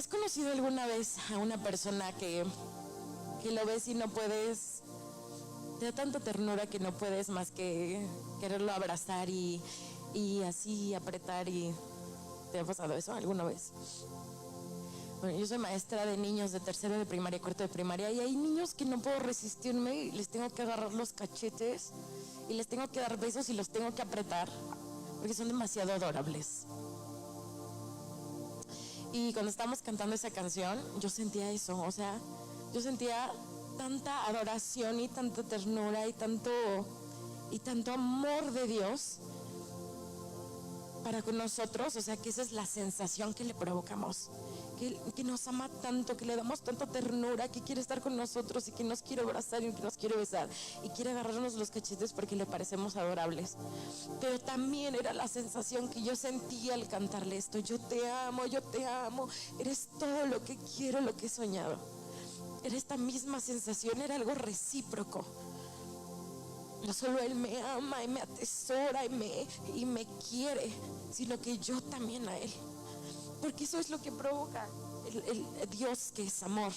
¿Has conocido alguna vez a una persona que lo ves y no puedes, te da tanta ternura que no puedes más que quererlo abrazar y así apretar? ¿Y te ha pasado eso alguna vez? Bueno, yo soy maestra de niños de tercero de primaria, cuarto de primaria, y hay niños que no puedo resistirme y les tengo que agarrar los cachetes y les tengo que dar besos y los tengo que apretar porque son demasiado adorables. Y cuando estábamos cantando esa canción, yo sentía eso, o sea, yo sentía tanta adoración y tanta ternura y tanto amor de Dios para con nosotros. O sea, que esa es la sensación que le provocamos, que nos ama tanto, que le damos tanta ternura, que quiere estar con nosotros y que nos quiere abrazar y que nos quiere besar y quiere agarrarnos los cachetes porque le parecemos adorables. Pero también era la sensación que yo sentía al cantarle esto: yo te amo, eres todo lo que quiero, lo que he soñado. Era esta misma sensación, era algo recíproco. No solo Él me ama y me atesora y me quiere, sino que yo también a Él. Porque eso es lo que provoca el Dios, que es amor.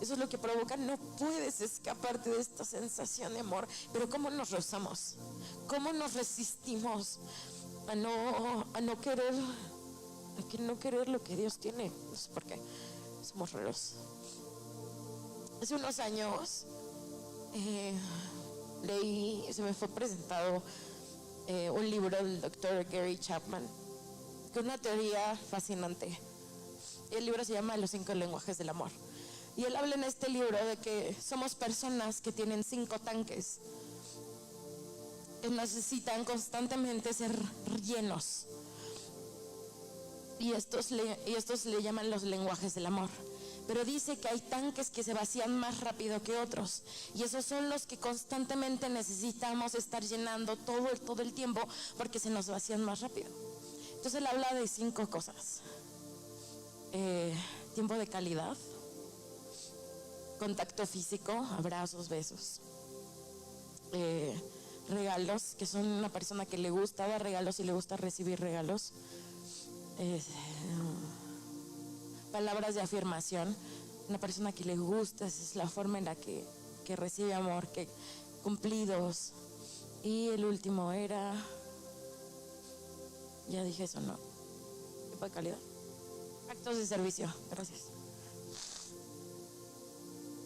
Eso es lo que provoca. No puedes escaparte de esta sensación de amor. Pero ¿cómo nos rehusamos? ¿Cómo nos resistimos a no querer lo que Dios tiene? No sé por qué. Somos raros. Hace unos años leí, se me fue presentado un libro del doctor Gary Chapman, con una teoría fascinante. El libro se llama Los 5 lenguajes del amor. Y él habla en este libro de que somos personas que tienen 5 tanques que necesitan constantemente ser llenos. Y estos le llaman los lenguajes del amor. Pero dice que hay tanques que se vacían más rápido que otros, y esos son los que constantemente necesitamos estar llenando todo el tiempo, porque se nos vacían más rápido. Entonces él habla de 5 cosas: tiempo de calidad, contacto físico, abrazos, besos, regalos, que son una persona que le gusta dar regalos y le gusta recibir regalos, palabras de afirmación, una persona que le gusta, esa es la forma en la que recibe amor, que cumplidos. Y el último era, ya dije eso, ¿no? Tiempo de calidad, actos de servicio. Gracias.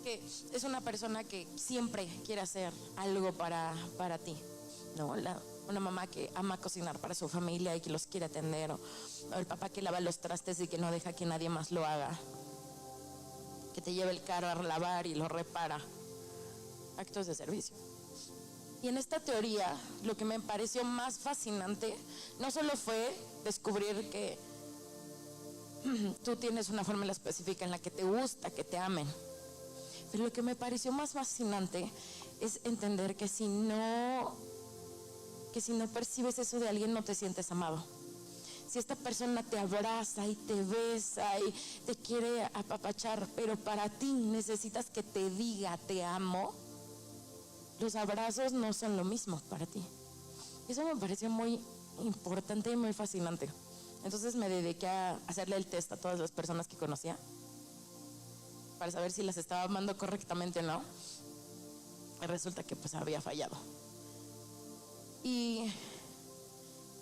Que es una persona que siempre quiere hacer algo para ti, ¿no? Una mamá que ama cocinar para su familia y que los quiere atender, o el papá que lava los trastes y que no deja que nadie más lo haga, que te lleva el carro a lavar y lo repara. Actos de servicio. Y en esta teoría, lo que me pareció más fascinante no solo fue descubrir que tú tienes una fórmula específica en la que te gusta que te amen, pero lo que me pareció más fascinante es entender que si no percibes eso de alguien, no te sientes amado. Si esta persona te abraza y te besa y te quiere apapachar, pero para ti necesitas que te diga te amo, los abrazos no son lo mismo para ti. Eso me pareció muy importante y muy fascinante. Entonces me dediqué a hacerle el test a todas las personas que conocía para saber si las estaba amando correctamente o no. Y resulta que pues había fallado. Y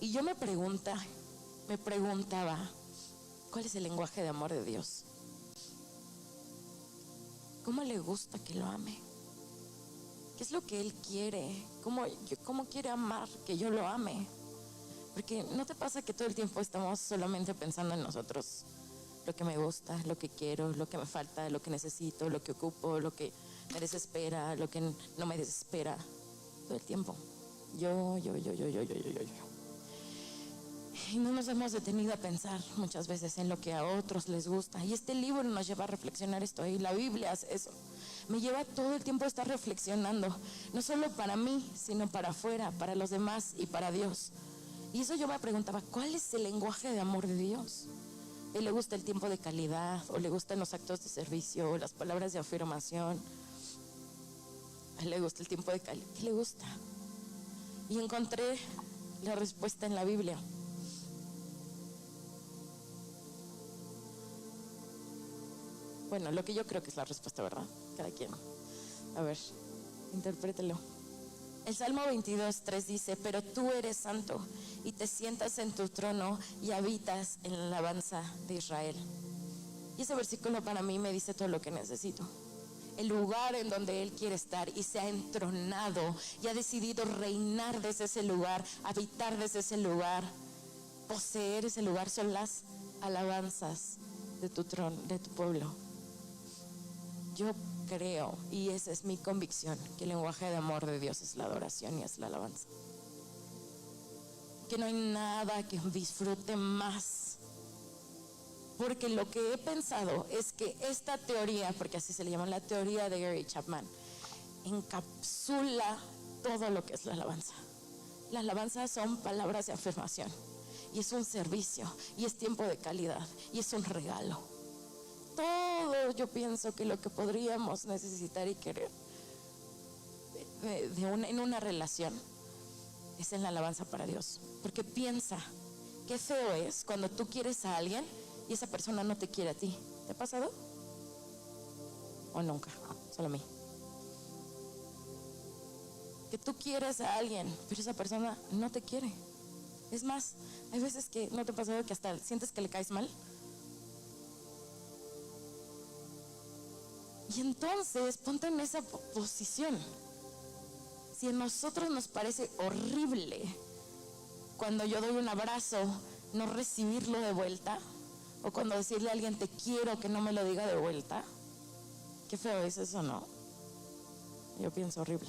yo me preguntaba, ¿cuál es el lenguaje de amor de Dios? ¿Cómo le gusta que lo ame? ¿Qué es lo que Él quiere? ¿Cómo quiere amar que yo lo ame? Porque ¿no te pasa que todo el tiempo estamos solamente pensando en nosotros? Lo que me gusta, lo que quiero, lo que me falta, lo que necesito, lo que ocupo, lo que me desespera, lo que no me desespera. Todo el tiempo. Yo. Y no nos hemos detenido a pensar muchas veces en lo que a otros les gusta. Y este libro nos lleva a reflexionar esto. Y la Biblia hace eso. Me lleva todo el tiempo a estar reflexionando. No solo para mí, sino para afuera, para los demás y para Dios. Y eso yo me preguntaba, ¿cuál es el lenguaje de amor de Dios? ¿A él le gusta el tiempo de calidad? ¿O le gustan los actos de servicio? ¿O las palabras de afirmación? ¿A él le gusta el tiempo de calidad? ¿Qué le gusta? Y encontré la respuesta en la Biblia. Bueno, lo que yo creo que es la respuesta, ¿verdad? Cada quien. A ver, interprételo. El Salmo 22:3 dice: pero tú eres santo y te sientas en tu trono y habitas en la alabanza de Israel. Y ese versículo para mí me dice todo lo que necesito. El lugar en donde Él quiere estar, y se ha entronado y ha decidido reinar desde ese lugar, habitar desde ese lugar, poseer ese lugar, son las alabanzas de tu trono, de tu pueblo. Yo creo, y esa es mi convicción, que el lenguaje de amor de Dios es la adoración y es la alabanza. Que no hay nada que disfrute más. Porque lo que he pensado es que esta teoría, porque así se le llama, la teoría de Gary Chapman, encapsula todo lo que es la alabanza. La alabanza son palabras de afirmación, y es un servicio, y es tiempo de calidad, y es un regalo. Todo yo pienso que lo que podríamos necesitar y querer en una relación es en la alabanza para Dios. Porque piensa, qué feo es cuando tú quieres a alguien y esa persona no te quiere a ti. ¿Te ha pasado? ¿O nunca? Solo a mí. Que tú quieres a alguien, pero esa persona no te quiere. Es más, hay veces que no te ha pasado que hasta sientes que le caes mal. Y entonces ponte en esa posición. Si a nosotros nos parece horrible cuando yo doy un abrazo, no recibirlo de vuelta, o cuando decirle a alguien te quiero, que no me lo diga de vuelta, qué feo es eso, ¿no? Yo pienso horrible.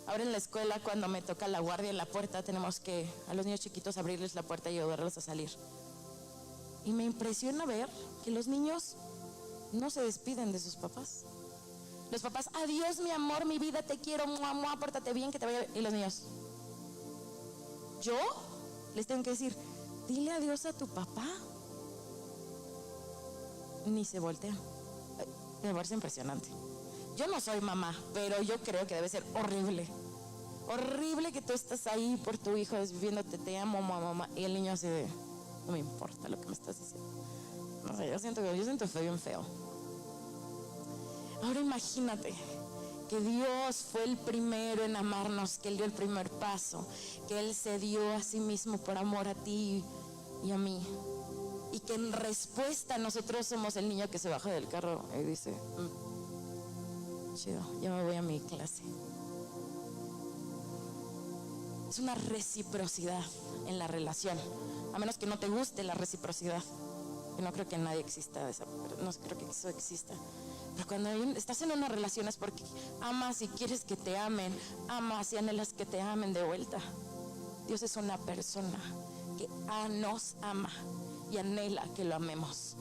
Ahora en la escuela, cuando me toca la guardia en la puerta, tenemos que a los niños chiquitos abrirles la puerta y ayudarlos a salir. Y me impresiona ver que los niños no se despiden de sus papás. Los papás: adiós mi amor, mi vida, te quiero, mua, mua, pórtate bien, que te vaya bien. Y los niños, yo les tengo que decir: dile adiós a tu papá. Ni se voltean. Me parece impresionante. Yo no soy mamá, pero yo creo que debe ser horrible. Horrible que tú estás ahí por tu hijo desviviéndote, te amo, mamá, y el niño así de: no me importa lo que me estás diciendo. No sé, yo siento feo, bien feo. Ahora imagínate que Dios fue el primero en amarnos, que Él dio el primer paso, que Él se dio a sí mismo por amor a ti y a mí, y que en respuesta nosotros somos el niño que se baja del carro y dice: chido, ya me voy a mi clase. Es una reciprocidad en la relación, a menos que no te guste la reciprocidad, que no creo que nadie exista, no creo que eso exista. Pero cuando estás en una relación es porque amas y quieres que te amen, amas y anhelas que te amen de vuelta. Dios es una persona que nos ama y anhela que lo amemos.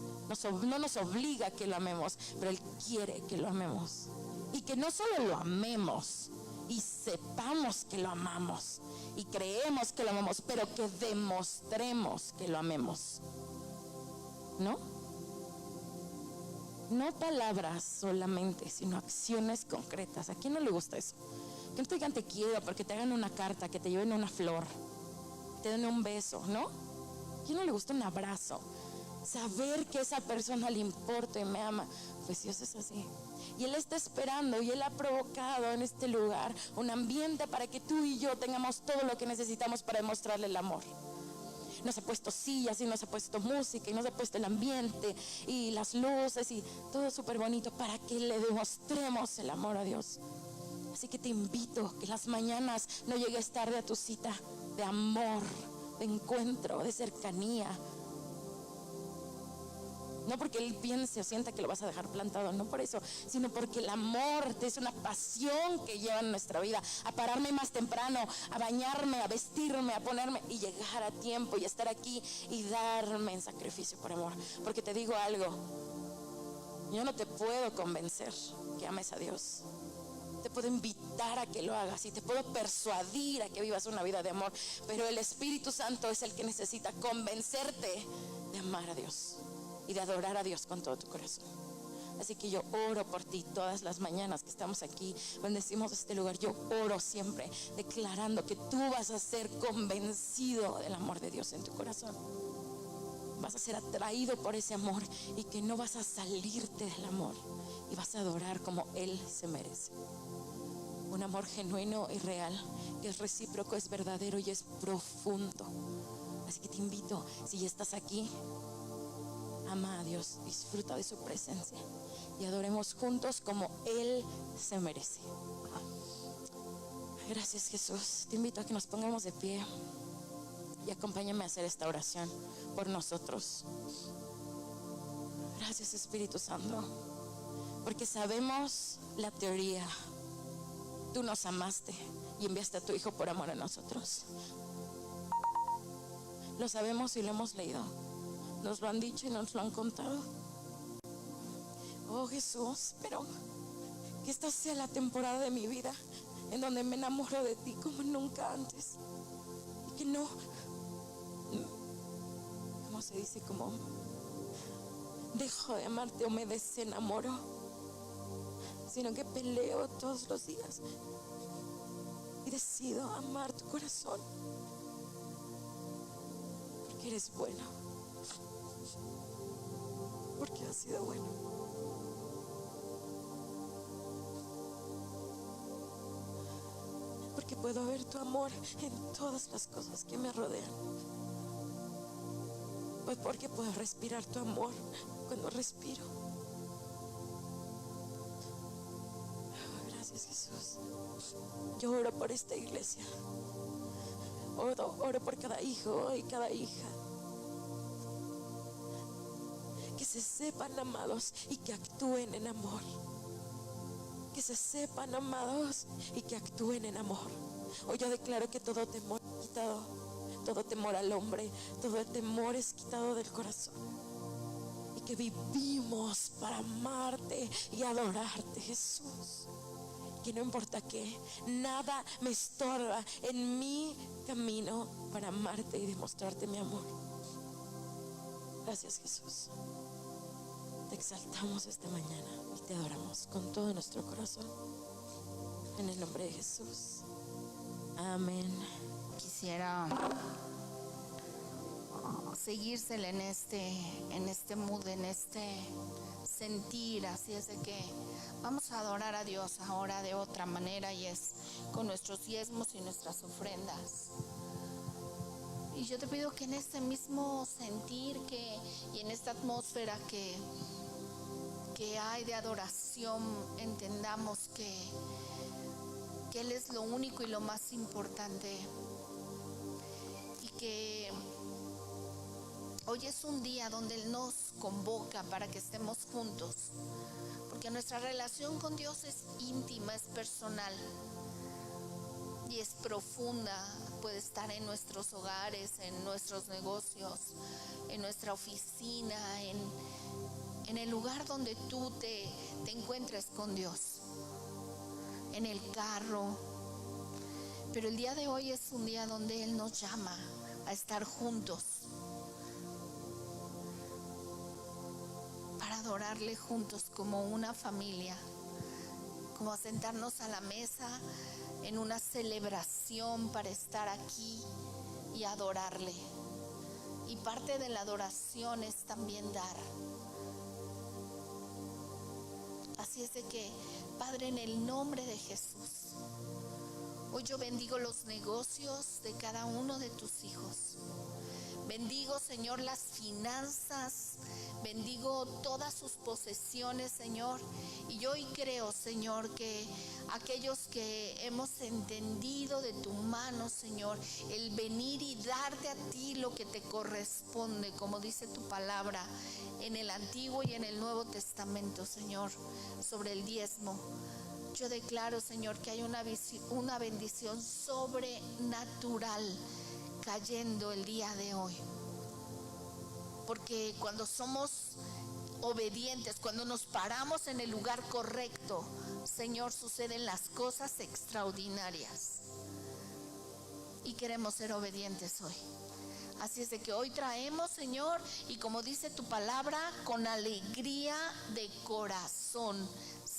No nos obliga a que lo amemos, pero Él quiere que lo amemos. Y que no solo lo amemos y sepamos que lo amamos y creemos que lo amamos, pero que demostremos que lo amemos. ¿No? No palabras solamente, sino acciones concretas. ¿A quién no le gusta eso? Que no te digan te quiero, porque te hagan una carta, que te lleven una flor, que te den un beso, ¿no? ¿A quién no le gusta un abrazo? Saber que esa persona le importa y me ama. Pues Dios es así. Y Él está esperando, y Él ha provocado en este lugar un ambiente para que tú y yo tengamos todo lo que necesitamos para demostrarle el amor. Nos ha puesto sillas y nos ha puesto música y nos ha puesto el ambiente y las luces y todo súper bonito para que le demostremos el amor a Dios. Así que te invito que las mañanas no llegues tarde a tu cita de amor, de encuentro, de cercanía. No porque Él piense o sienta que lo vas a dejar plantado, no por eso, sino porque el amor es una pasión que lleva en nuestra vida. A pararme más temprano, a bañarme, a vestirme, a ponerme y llegar a tiempo y estar aquí y darme en sacrificio por amor. Porque te digo algo, yo no te puedo convencer que ames a Dios. Te puedo invitar a que lo hagas y te puedo persuadir a que vivas una vida de amor, pero el Espíritu Santo es el que necesita convencerte de amar a Dios y de adorar a Dios con todo tu corazón. Así que yo oro por ti todas las mañanas que estamos aquí, bendecimos este lugar. Yo oro siempre declarando que tú vas a ser convencido del amor de Dios en tu corazón. vas a ser atraído por ese amor y que no vas a salirte del amor y vas a adorar como Él se merece. Un amor genuino y real, que es recíproco, es verdadero y es profundo. Así que te invito, si ya estás aquí, ama a Dios, disfruta de su presencia y adoremos juntos como Él se merece. Gracias, Jesús. Te invito a que nos pongamos de pie y acompáñame a hacer esta oración por nosotros. Gracias, Espíritu Santo, porque sabemos la teoría. Tú nos amaste y enviaste a tu Hijo por amor a nosotros. Lo sabemos y lo hemos leído. Nos lo han dicho y nos lo han contado. Oh Jesús, pero que esta sea la temporada de mi vida en donde me enamoro de ti como nunca antes. Y que no, ¿cómo se dice? Como dejo de amarte o me desenamoro, sino que peleo todos los días y decido amar tu corazón, porque eres bueno, porque has sido bueno. Porque puedo ver tu amor en todas las cosas que me rodean. Pues porque puedo respirar tu amor cuando respiro. Gracias, Jesús. Yo oro por esta iglesia. Oro por cada hijo y cada hija. Que se sepan amados y que actúen en amor. Que se sepan amados y que actúen en amor. Hoy yo declaro que todo temor es quitado. Todo temor al hombre. Todo el temor es quitado del corazón. Y que vivimos para amarte y adorarte, Jesús. Que no importa qué, nada me estorba en mi camino para amarte y demostrarte mi amor. Gracias, Jesús. Te exaltamos esta mañana y te adoramos con todo nuestro corazón. En el nombre de Jesús. Amén. Quisiera seguírsela en este mood, en este sentir. Así es de que vamos a adorar a Dios ahora de otra manera, y es con nuestros diezmos y nuestras ofrendas. Y yo te pido que en este mismo sentir y en esta atmósfera que hay de adoración, entendamos que Él es lo único y lo más importante, y que hoy es un día donde Él nos convoca para que estemos juntos, porque nuestra relación con Dios es íntima, es personal y es profunda. Puede estar en nuestros hogares, en nuestros negocios, en nuestra oficina, en el lugar donde tú te encuentres con Dios, en el carro. Pero el día de hoy es un día donde Él nos llama a estar juntos, para adorarle juntos como una familia, como a sentarnos a la mesa en una celebración para estar aquí y adorarle. Y parte de la adoración es también dar. Así es de que, Padre, en el nombre de Jesús, hoy yo bendigo los negocios de cada uno de tus hijos. Bendigo, Señor, las finanzas. Bendigo todas sus posesiones, Señor. Y yo hoy creo, Señor, que aquellos que hemos entendido de tu mano, Señor, el venir y darte a ti lo que te corresponde, como dice tu palabra en el Antiguo y en el Nuevo Testamento, Señor, sobre el diezmo. Yo declaro, Señor, que hay una bendición sobrenatural cayendo el día de hoy. Porque cuando somos obedientes, cuando nos paramos en el lugar correcto, Señor, suceden las cosas extraordinarias. Y queremos ser obedientes hoy. Así es de que hoy traemos, Señor, y como dice tu palabra, con alegría de corazón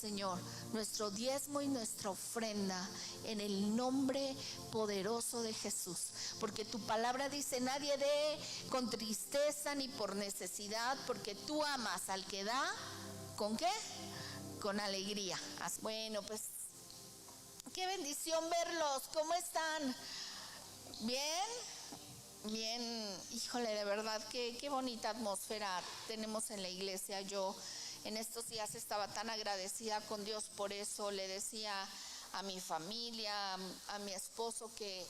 Señor, nuestro diezmo y nuestra ofrenda en el nombre poderoso de Jesús. Porque tu palabra dice, nadie dé con tristeza ni por necesidad, porque tú amas al que da, ¿con qué? Con alegría. Bueno, pues qué bendición verlos. ¿Cómo están? ¿Bien? Bien, híjole, de verdad, qué bonita atmósfera tenemos en la iglesia. Yo en estos días estaba tan agradecida con Dios por eso. Le decía a mi familia, a mi esposo, que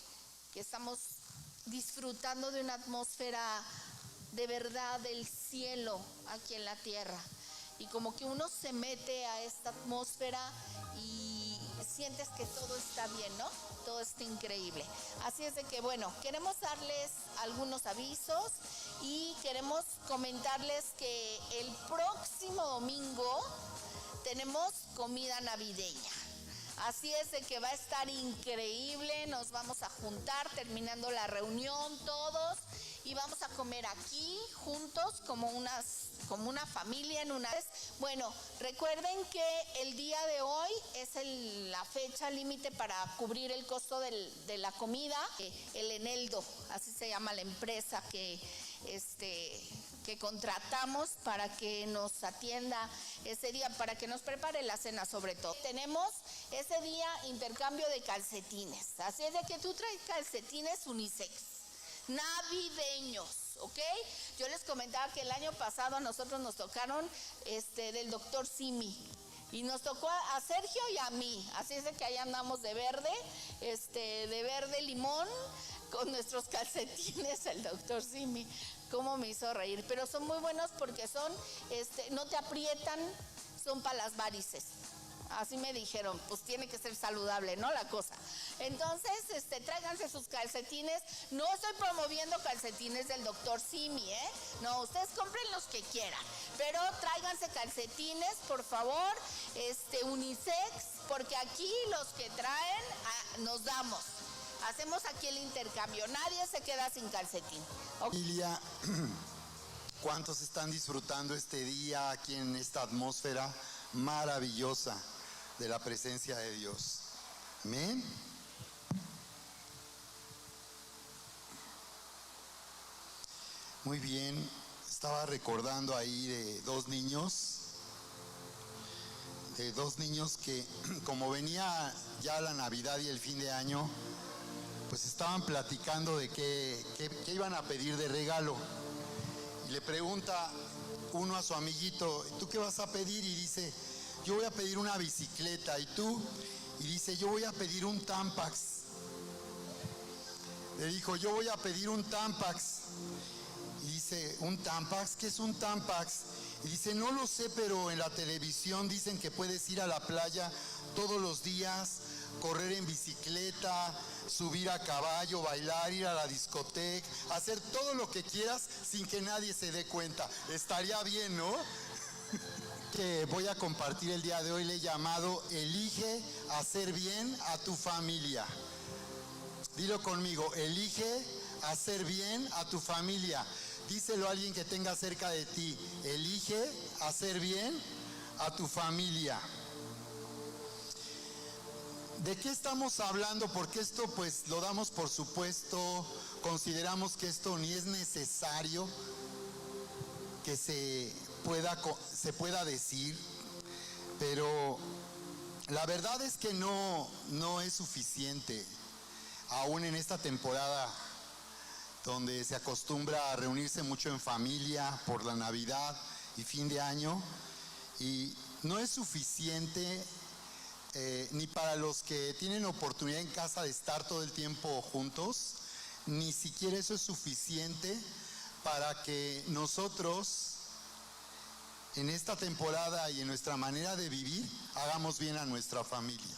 estamos disfrutando de una atmósfera de verdad del cielo aquí en la tierra. Y como que uno se mete a esta atmósfera y sientes que todo está bien, ¿no? Todo está increíble. Así es de que, bueno, queremos darles algunos avisos y queremos comentarles que el próximo domingo tenemos comida navideña. Así es de que va a estar increíble. Nos vamos a juntar terminando la reunión todos y vamos a comer aquí juntos como una familia en una vez. Bueno, recuerden que el día de hoy es la fecha límite para cubrir el costo de la comida. El Eneldo, así se llama la empresa que contratamos para que nos atienda ese día, para que nos prepare la cena sobre todo. Tenemos ese día intercambio de calcetines, así es de que tú traes calcetines unisex, navideños, ¿ok? Yo les comentaba que el año pasado a nosotros nos tocaron del doctor Simi. Y nos tocó a Sergio y a mí, así es de que ahí andamos de verde limón, con nuestros calcetines, el doctor Simi, cómo me hizo reír. Pero son muy buenos porque no te aprietan, son para las varices. Así me dijeron, pues tiene que ser saludable, ¿no? La cosa. Entonces, tráiganse sus calcetines. No estoy promoviendo calcetines del doctor Simi, ¿eh? No, ustedes compren los que quieran. Pero tráiganse calcetines, por favor, unisex, porque aquí los que traen, nos damos. Hacemos aquí el intercambio, nadie se queda sin calcetín. Okay. Familia, ¿cuántos están disfrutando este día aquí en esta atmósfera maravillosa de la presencia de Dios? Amén. Muy bien, estaba recordando ahí de dos niños que como venía ya la Navidad y el fin de año, pues estaban platicando de qué iban a pedir de regalo. Y le pregunta uno a su amiguito, ¿tú qué vas a pedir? Y dice, yo voy a pedir una bicicleta. ¿Y tú? Y dice, yo voy a pedir un Tampax. Le dijo, yo voy a pedir un Tampax. Y dice, ¿un Tampax? ¿Qué es un Tampax? Y dice, no lo sé, pero en la televisión dicen que puedes ir a la playa todos los días, correr en bicicleta, subir a caballo, bailar, ir a la discoteca, hacer todo lo que quieras sin que nadie se dé cuenta. Estaría bien, ¿no? Que voy a compartir el día de hoy le he llamado Elige hacer bien a tu familia. Dilo conmigo, elige hacer bien a tu familia. Díselo a alguien que tenga cerca de ti. Elige hacer bien a tu familia. ¿De qué estamos hablando? Porque esto pues lo damos por supuesto, consideramos que esto ni es necesario que se pueda decir, pero la verdad es que no es suficiente, aún en esta temporada donde se acostumbra a reunirse mucho en familia por la Navidad y fin de año, y no es suficiente ni para los que tienen oportunidad en casa de estar todo el tiempo juntos, ni siquiera eso es suficiente para que nosotros en esta temporada y en nuestra manera de vivir hagamos bien a nuestra familia.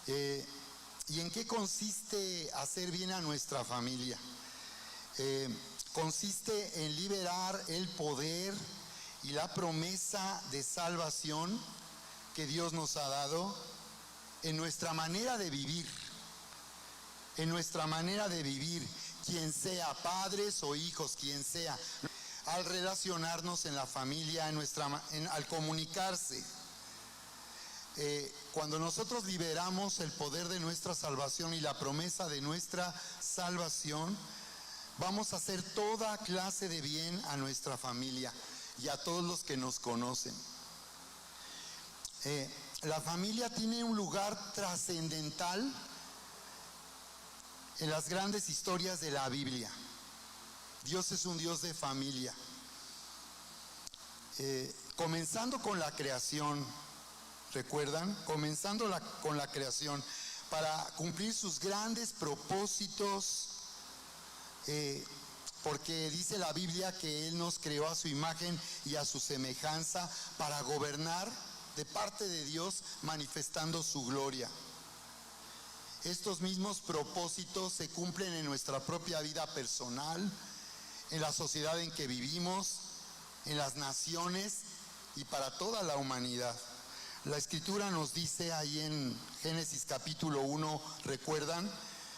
¿Y en qué consiste hacer bien a nuestra familia? Consiste en liberar el poder y la promesa de salvación que Dios nos ha dado en nuestra manera de vivir. En nuestra manera de vivir, quien sea, padres o hijos, quien sea, al relacionarnos en la familia, al comunicarse. cuando nosotros liberamos el poder de nuestra salvación y la promesa de nuestra salvación, vamos a hacer toda clase de bien a nuestra familia y a todos los que nos conocen. La familia tiene un lugar trascendental en las grandes historias de la Biblia. Dios es un Dios de familia. Comenzando con la creación, ¿recuerdan? Comenzando con la creación, para cumplir sus grandes propósitos, porque dice la Biblia que Él nos creó a su imagen y a su semejanza para gobernar de parte de Dios, manifestando su gloria. Estos mismos propósitos se cumplen en nuestra propia vida personal, en la sociedad en que vivimos, en las naciones y para toda la humanidad. La Escritura nos dice ahí en Génesis capítulo 1, ¿recuerdan?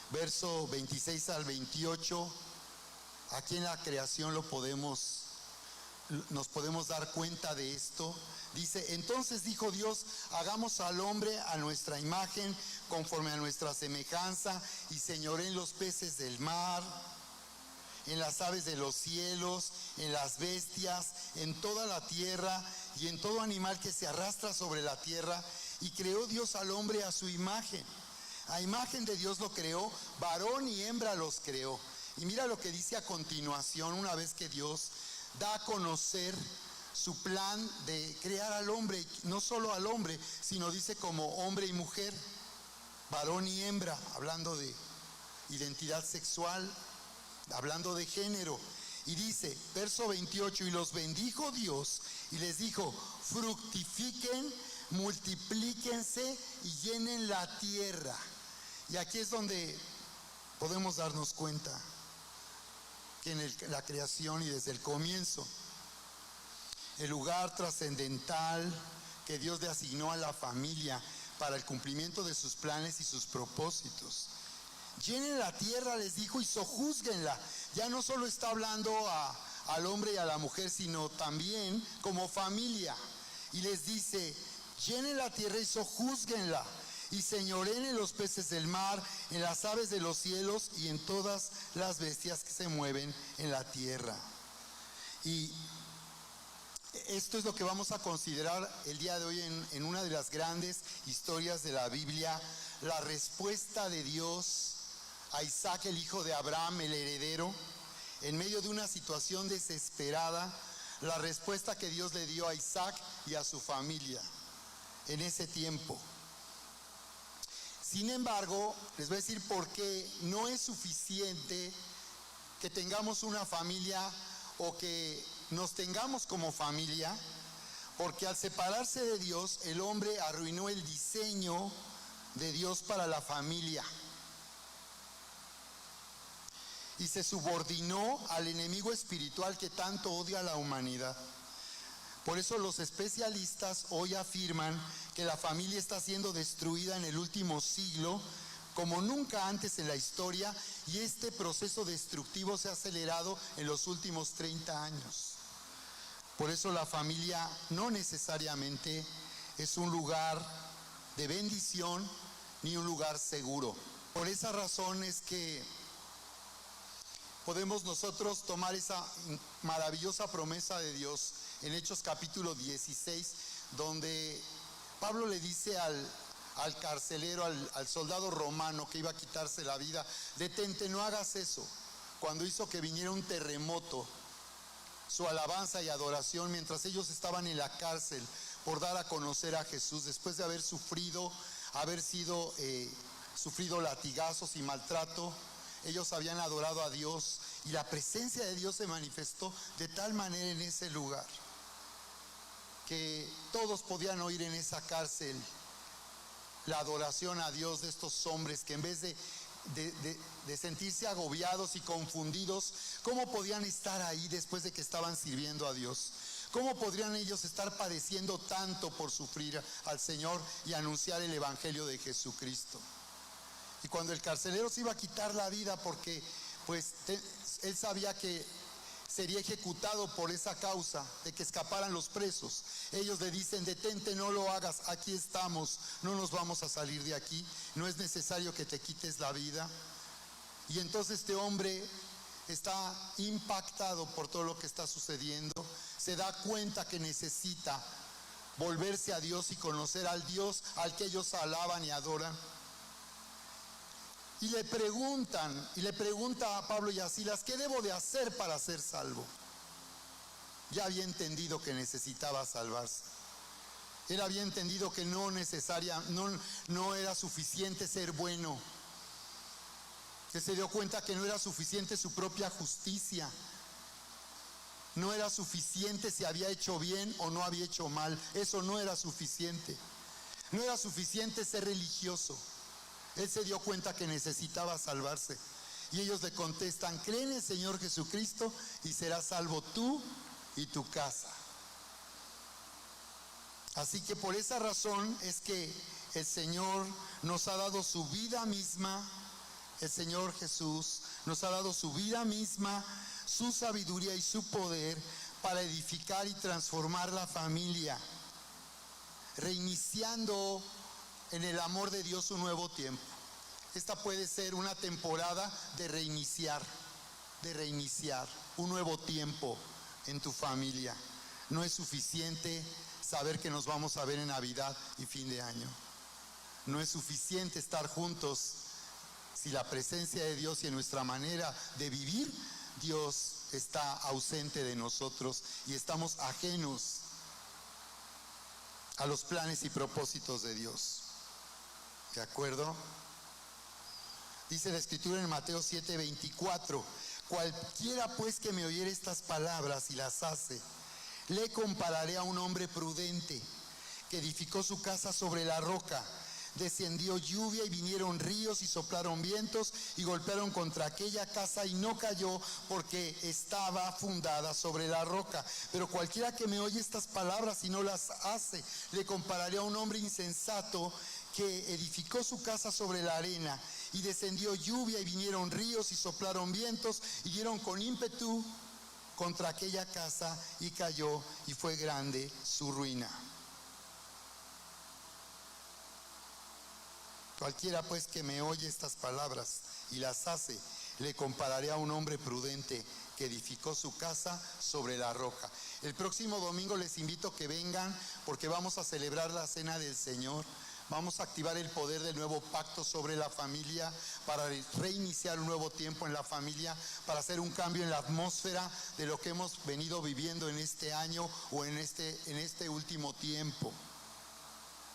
Verso 26 al 28, aquí en la creación nos podemos dar cuenta de esto. Dice, entonces dijo Dios, hagamos al hombre a nuestra imagen, conforme a nuestra semejanza, y señoreen en los peces del mar, en las aves de los cielos, en las bestias, en toda la tierra y en todo animal que se arrastra sobre la tierra. Y creó Dios al hombre a su imagen. A imagen de Dios lo creó, varón y hembra los creó. Y mira lo que dice a continuación, una vez que Dios da a conocer su plan de crear al hombre, no solo al hombre, sino dice como hombre y mujer, varón y hembra, hablando de identidad sexual, hablando de género. Y dice, verso 28, y los bendijo Dios y les dijo, fructifiquen, multiplíquense y llenen la tierra. Y aquí es donde podemos darnos cuenta que en la creación y desde el comienzo, el lugar trascendental que Dios le asignó a la familia para el cumplimiento de sus planes y sus propósitos. Llenen la tierra, les dijo, y sojúzguenla. Ya no solo está hablando al hombre y a la mujer, sino también como familia. Y les dice, llenen la tierra y sojúzguenla, y señoreen en los peces del mar, en las aves de los cielos y en todas las bestias que se mueven en la tierra. Y esto es lo que vamos a considerar el día de hoy en una de las grandes historias de la Biblia, la respuesta de Dios a Isaac, el hijo de Abraham, el heredero, en medio de una situación desesperada, la respuesta que Dios le dio a Isaac y a su familia en ese tiempo. Sin embargo, les voy a decir por qué no es suficiente que tengamos una familia o que nos tengamos como familia, porque al separarse de Dios, el hombre arruinó el diseño de Dios para la familia y se subordinó al enemigo espiritual que tanto odia a la humanidad. Por eso los especialistas hoy afirman que la familia está siendo destruida en el último siglo como nunca antes en la historia, y este proceso destructivo se ha acelerado en los últimos 30 años. Por eso la familia no necesariamente es un lugar de bendición ni un lugar seguro. Por esa razón es que podemos nosotros tomar esa maravillosa promesa de Dios en Hechos capítulo 16, donde Pablo le dice al carcelero, al soldado romano que iba a quitarse la vida, detente, no hagas eso. Cuando hizo que viniera un terremoto, su alabanza y adoración mientras ellos estaban en la cárcel por dar a conocer a Jesús, después de haber sufrido latigazos y maltrato, ellos habían adorado a Dios y la presencia de Dios se manifestó de tal manera en ese lugar que todos podían oír en esa cárcel la adoración a Dios de estos hombres que en vez de sentirse agobiados y confundidos, ¿cómo podían estar ahí después de que estaban sirviendo a Dios? ¿Cómo podrían ellos estar padeciendo tanto por sufrir al Señor y anunciar el Evangelio de Jesucristo? Y cuando el carcelero se iba a quitar la vida porque pues él sabía que sería ejecutado por esa causa de que escaparan los presos. Ellos le dicen: detente, no lo hagas, aquí estamos, no nos vamos a salir de aquí, no es necesario que te quites la vida. Y entonces este hombre está impactado por todo lo que está sucediendo, se da cuenta que necesita volverse a Dios y conocer al Dios al que ellos alaban y adoran. Y le pregunta a Pablo y a Silas: ¿qué debo de hacer para ser salvo? Ya había entendido que necesitaba salvarse. Él había entendido que no era suficiente ser bueno. Que se dio cuenta que no era suficiente su propia justicia. No era suficiente si había hecho bien o no había hecho mal. Eso no era suficiente. No era suficiente ser religioso. Él se dio cuenta que necesitaba salvarse. Y ellos le contestan: cree en el Señor Jesucristo y serás salvo tú y tu casa. Así que por esa razón es que el Señor nos ha dado su vida misma. El Señor Jesús nos ha dado su vida misma, su sabiduría y su poder para edificar y transformar la familia, reiniciando en el amor de Dios un nuevo tiempo. Esta puede ser una temporada de reiniciar un nuevo tiempo en tu familia. No es suficiente saber que nos vamos a ver en Navidad y fin de año. No es suficiente estar juntos si la presencia de Dios y en nuestra manera de vivir, Dios está ausente de nosotros y estamos ajenos a los planes y propósitos de Dios. ¿De acuerdo? Dice la Escritura en Mateo 7:24: cualquiera pues que me oyere estas palabras y las hace, le compararé a un hombre prudente que edificó su casa sobre la roca. Descendió lluvia y vinieron ríos y soplaron vientos y golpearon contra aquella casa y no cayó porque estaba fundada sobre la roca. Pero cualquiera que me oye estas palabras y no las hace, le compararé a un hombre insensato que edificó su casa sobre la arena. Y descendió lluvia y vinieron ríos y soplaron vientos y dieron con ímpetu contra aquella casa y cayó, y fue grande su ruina. Cualquiera pues que me oye estas palabras y las hace, le compararé a un hombre prudente que edificó su casa sobre la roca. El próximo domingo les invito a que vengan, porque vamos a celebrar la Cena del Señor. Vamos a activar el poder del nuevo pacto sobre la familia para reiniciar un nuevo tiempo en la familia, para hacer un cambio en la atmósfera de lo que hemos venido viviendo en este año o en este último tiempo.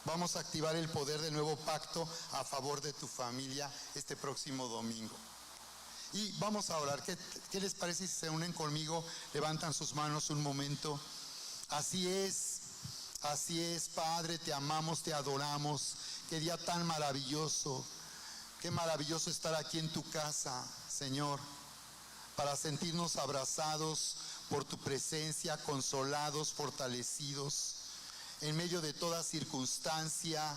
Vamos a activar el poder del nuevo pacto a favor de tu familia este próximo domingo. Y vamos a orar. ¿Qué les parece si se unen conmigo? Levantan sus manos un momento. Así es, Padre, te amamos, te adoramos. Qué día tan maravilloso. Qué maravilloso estar aquí en tu casa, Señor, para sentirnos abrazados por tu presencia, consolados, fortalecidos. En medio de toda circunstancia,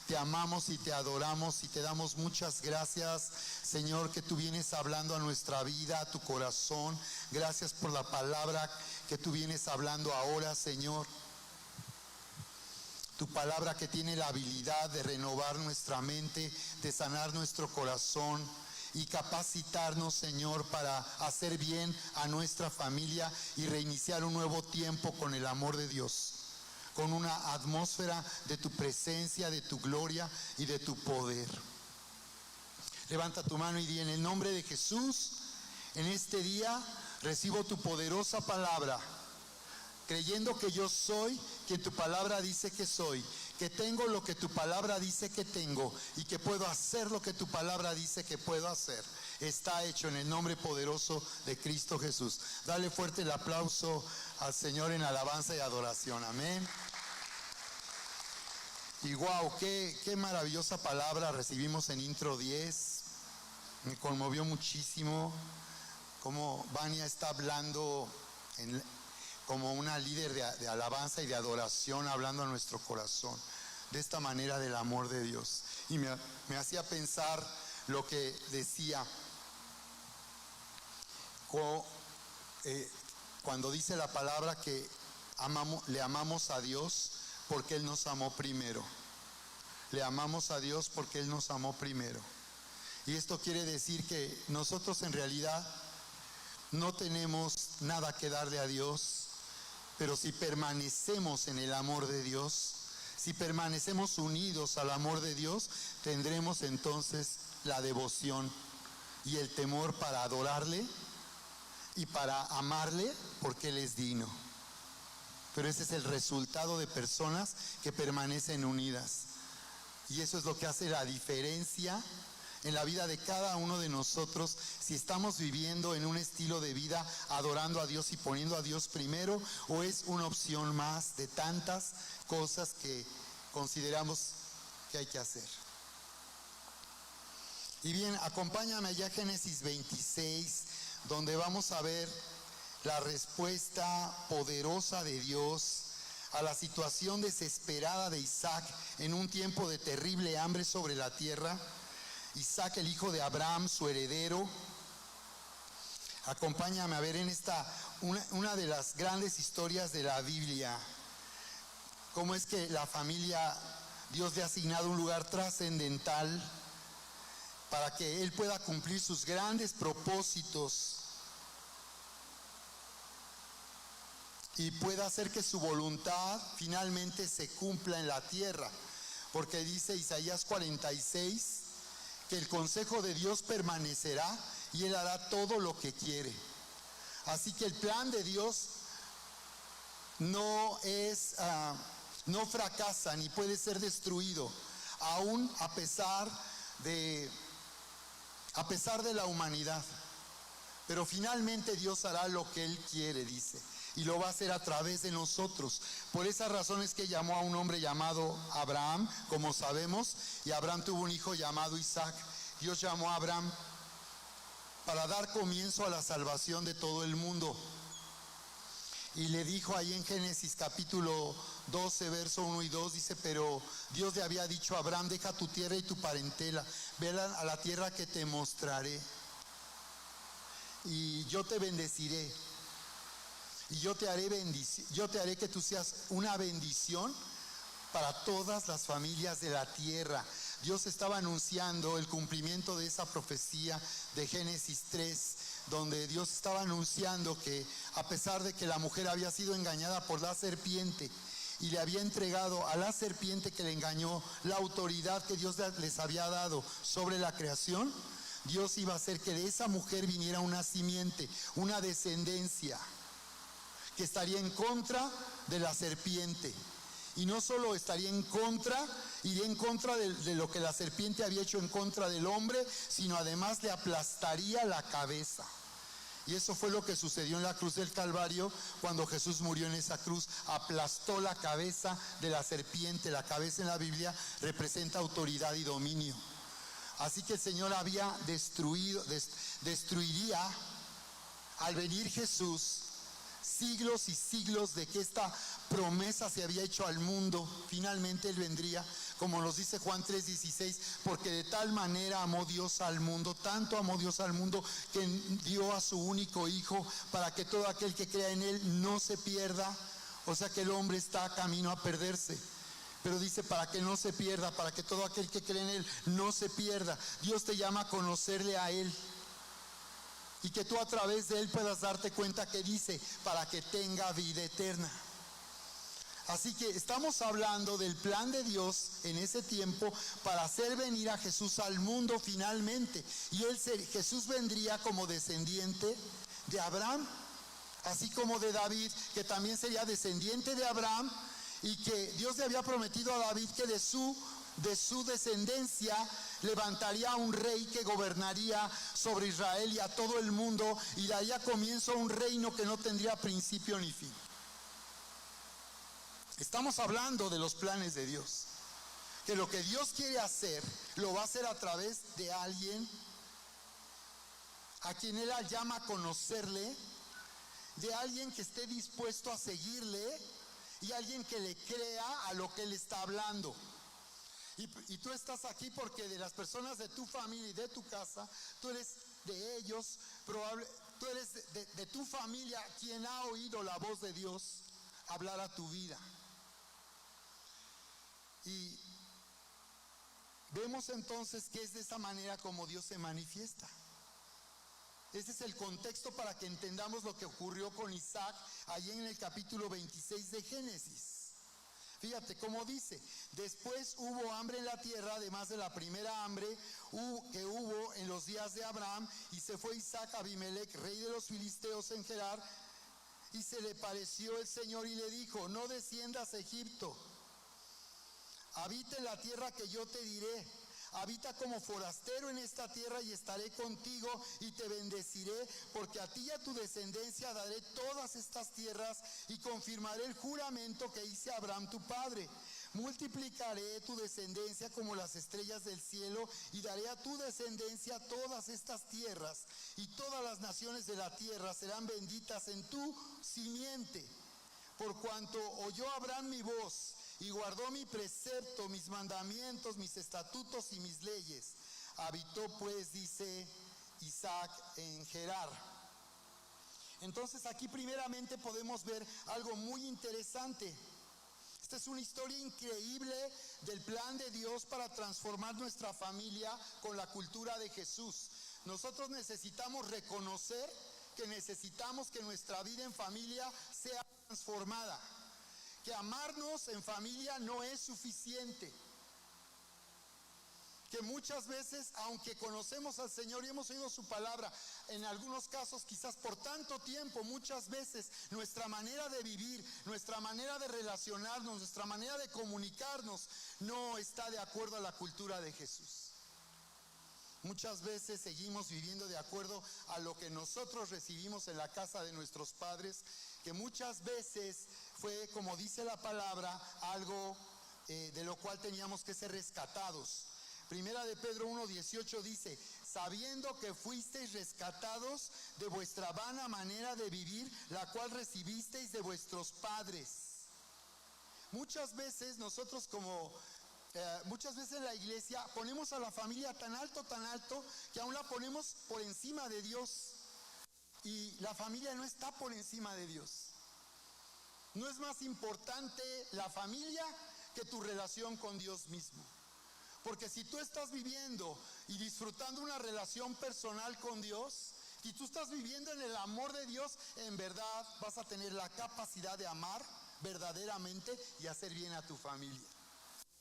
te amamos y te adoramos y te damos muchas gracias, Señor, que tú vienes hablando a nuestra vida, a tu corazón. Gracias por la palabra que tú vienes hablando ahora, Señor. Tu palabra que tiene la habilidad de renovar nuestra mente, de sanar nuestro corazón y capacitarnos, Señor, para hacer bien a nuestra familia y reiniciar un nuevo tiempo con el amor de Dios, con una atmósfera de tu presencia, de tu gloria y de tu poder. Levanta tu mano y di: en el nombre de Jesús, en este día recibo tu poderosa palabra, creyendo que yo soy quien tu palabra dice que soy, que tengo lo que tu palabra dice que tengo y que puedo hacer lo que tu palabra dice que puedo hacer. Está hecho en el nombre poderoso de Cristo Jesús. Dale fuerte el aplauso al Señor en alabanza y adoración. Amén. Y wow, qué maravillosa palabra recibimos en Intro 10. Me conmovió muchísimo cómo Vania está hablando como una líder de alabanza y de adoración, hablando a nuestro corazón de esta manera del amor de Dios. Y me hacía pensar lo que decía, cuando dice la palabra que le amamos a Dios porque Él nos amó primero. Le amamos a Dios porque Él nos amó primero. Y esto quiere decir que nosotros en realidad no tenemos nada que darle a Dios, pero si permanecemos en el amor de Dios, si permanecemos unidos al amor de Dios, tendremos entonces la devoción y el temor para adorarle y para amarle porque Él es digno. Pero ese es el resultado de personas que permanecen unidas. Y eso es lo que hace la diferencia en la vida de cada uno de nosotros, si estamos viviendo en un estilo de vida adorando a Dios y poniendo a Dios primero, o es una opción más de tantas cosas que consideramos que hay que hacer. Y bien, acompáñame allá a Génesis 26, donde vamos a ver la respuesta poderosa de Dios a la situación desesperada de Isaac en un tiempo de terrible hambre sobre la tierra. Isaac, el hijo de Abraham, su heredero. Acompáñame a ver en esta, una de las grandes historias de la Biblia, cómo es que la familia, Dios le ha asignado un lugar trascendental para que Él pueda cumplir sus grandes propósitos y pueda hacer que su voluntad finalmente se cumpla en la tierra. Porque dice Isaías 46, que el consejo de Dios permanecerá y Él hará todo lo que quiere. Así que el plan de Dios no fracasa ni puede ser destruido, aún a pesar de la humanidad. Pero finalmente Dios hará lo que Él quiere, dice, y lo va a hacer a través de nosotros. Por esa razón es que llamó a un hombre llamado Abraham, como sabemos, y Abraham tuvo un hijo llamado Isaac. Dios llamó a Abraham para dar comienzo a la salvación de todo el mundo. Y le dijo ahí en Génesis capítulo 12, verso 1 y 2, dice, pero Dios le había dicho a Abraham, deja tu tierra y tu parentela, ve a la tierra que te mostraré, y yo te bendeciré, y yo te haré que tú seas una bendición para todas las familias de la tierra. Dios estaba anunciando el cumplimiento de esa profecía de Génesis 3, donde Dios estaba anunciando que a pesar de que la mujer había sido engañada por la serpiente y le había entregado a la serpiente que le engañó la autoridad que Dios les había dado sobre la creación, Dios iba a hacer que de esa mujer viniera una simiente, una descendencia que estaría en contra de la serpiente. Y no solo estaría en contra, iría en contra de lo que la serpiente había hecho en contra del hombre, sino además le aplastaría la cabeza. Y eso fue lo que sucedió en la cruz del Calvario, cuando Jesús murió en esa cruz, aplastó la cabeza de la serpiente. La cabeza en la Biblia representa autoridad y dominio. Así que el Señor había destruiría al venir Jesús siglos y siglos de que esta promesa se había hecho al mundo. Finalmente Él vendría, como nos dice Juan 3:16, porque de tal manera amó Dios al mundo, tanto amó Dios al mundo, que dio a su único Hijo, para que todo aquel que crea en Él no se pierda. O sea que el hombre está a camino a perderse, pero dice para que no se pierda, para que todo aquel que cree en Él no se pierda. Dios te llama a conocerle a Él, y que tú a través de Él puedas darte cuenta que dice, para que tenga vida eterna. Así que estamos hablando del plan de Dios en ese tiempo para hacer venir a Jesús al mundo finalmente. Y Jesús vendría como descendiente de Abraham, así como de David, que también sería descendiente de Abraham, y que Dios le había prometido a David que de su descendencia levantaría un rey que gobernaría sobre Israel y a todo el mundo, y de allá comienza un reino que no tendría principio ni fin. Estamos hablando de los planes de Dios, que lo que Dios quiere hacer lo va a hacer a través de alguien a quien Él llama a conocerle, de alguien que esté dispuesto a seguirle y alguien que le crea a lo que Él está hablando. Y tú estás aquí porque de las personas de tu familia y de tu casa, tú eres de ellos, tú eres de tu familia quien ha oído la voz de Dios hablar a tu vida. Y vemos entonces que es de esa manera como Dios se manifiesta. Este es el contexto para que entendamos lo que ocurrió con Isaac allí en el capítulo 26 de Génesis. Fíjate cómo dice: después hubo hambre en la tierra, además de la primera hambre que hubo en los días de Abraham, y se fue Isaac a Abimelech, rey de los filisteos, en Gerar, y se le pareció el Señor y le dijo: no desciendas a Egipto, habita en la tierra que yo te diré. Habita como forastero en esta tierra y estaré contigo y te bendeciré, porque a ti y a tu descendencia daré todas estas tierras y confirmaré el juramento que hice a Abraham tu padre. Multiplicaré tu descendencia como las estrellas del cielo y daré a tu descendencia todas estas tierras, y todas las naciones de la tierra serán benditas en tu simiente. Por cuanto oyó Abraham mi voz y guardó mi precepto, mis mandamientos, mis estatutos y mis leyes. Habitó pues, dice Isaac, en Gerar. Entonces aquí primeramente podemos ver algo muy interesante. Esta es una historia increíble del plan de Dios para transformar nuestra familia con la cultura de Jesús. Nosotros necesitamos reconocer que necesitamos que nuestra vida en familia sea transformada. Que amarnos en familia no es suficiente. Que muchas veces, aunque conocemos al Señor y hemos oído su palabra, en algunos casos quizás por tanto tiempo, muchas veces nuestra manera de vivir, nuestra manera de relacionarnos, nuestra manera de comunicarnos no está de acuerdo a la cultura de Jesús. Muchas veces seguimos viviendo de acuerdo a lo que nosotros recibimos en la casa de nuestros padres, que muchas veces fue, como dice la palabra, algo de lo cual teníamos que ser rescatados. Primera de Pedro 1:18 dice: sabiendo que fuisteis rescatados de vuestra vana manera de vivir, la cual recibisteis de vuestros padres. Muchas veces nosotros muchas veces en la iglesia ponemos a la familia tan alto, que aún la ponemos por encima de Dios. Y la familia no está por encima de Dios. No es más importante la familia que tu relación con Dios mismo. Porque si tú estás viviendo y disfrutando una relación personal con Dios, y tú estás viviendo en el amor de Dios, en verdad vas a tener la capacidad de amar verdaderamente y hacer bien a tu familia.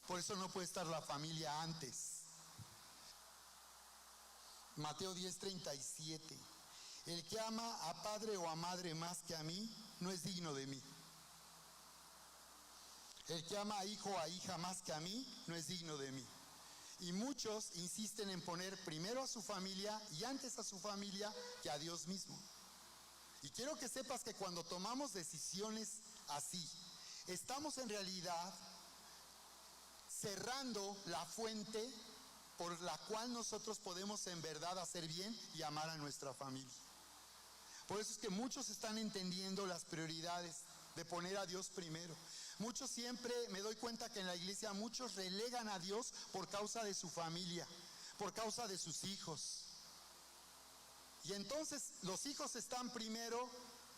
Por eso no puede estar la familia antes. Mateo 10:37. El que ama a padre o a madre más que a mí, no es digno de mí. El que ama a hijo o a hija más que a mí, no es digno de mí. Y muchos insisten en poner primero a su familia y antes a su familia que a Dios mismo. Y quiero que sepas que cuando tomamos decisiones así, estamos en realidad cerrando la fuente por la cual nosotros podemos en verdad hacer bien y amar a nuestra familia. Por eso es que muchos están entendiendo las prioridades de poner a Dios primero. Muchos siempre, me doy cuenta que en la iglesia muchos relegan a Dios por causa de su familia, por causa de sus hijos. Y entonces los hijos están primero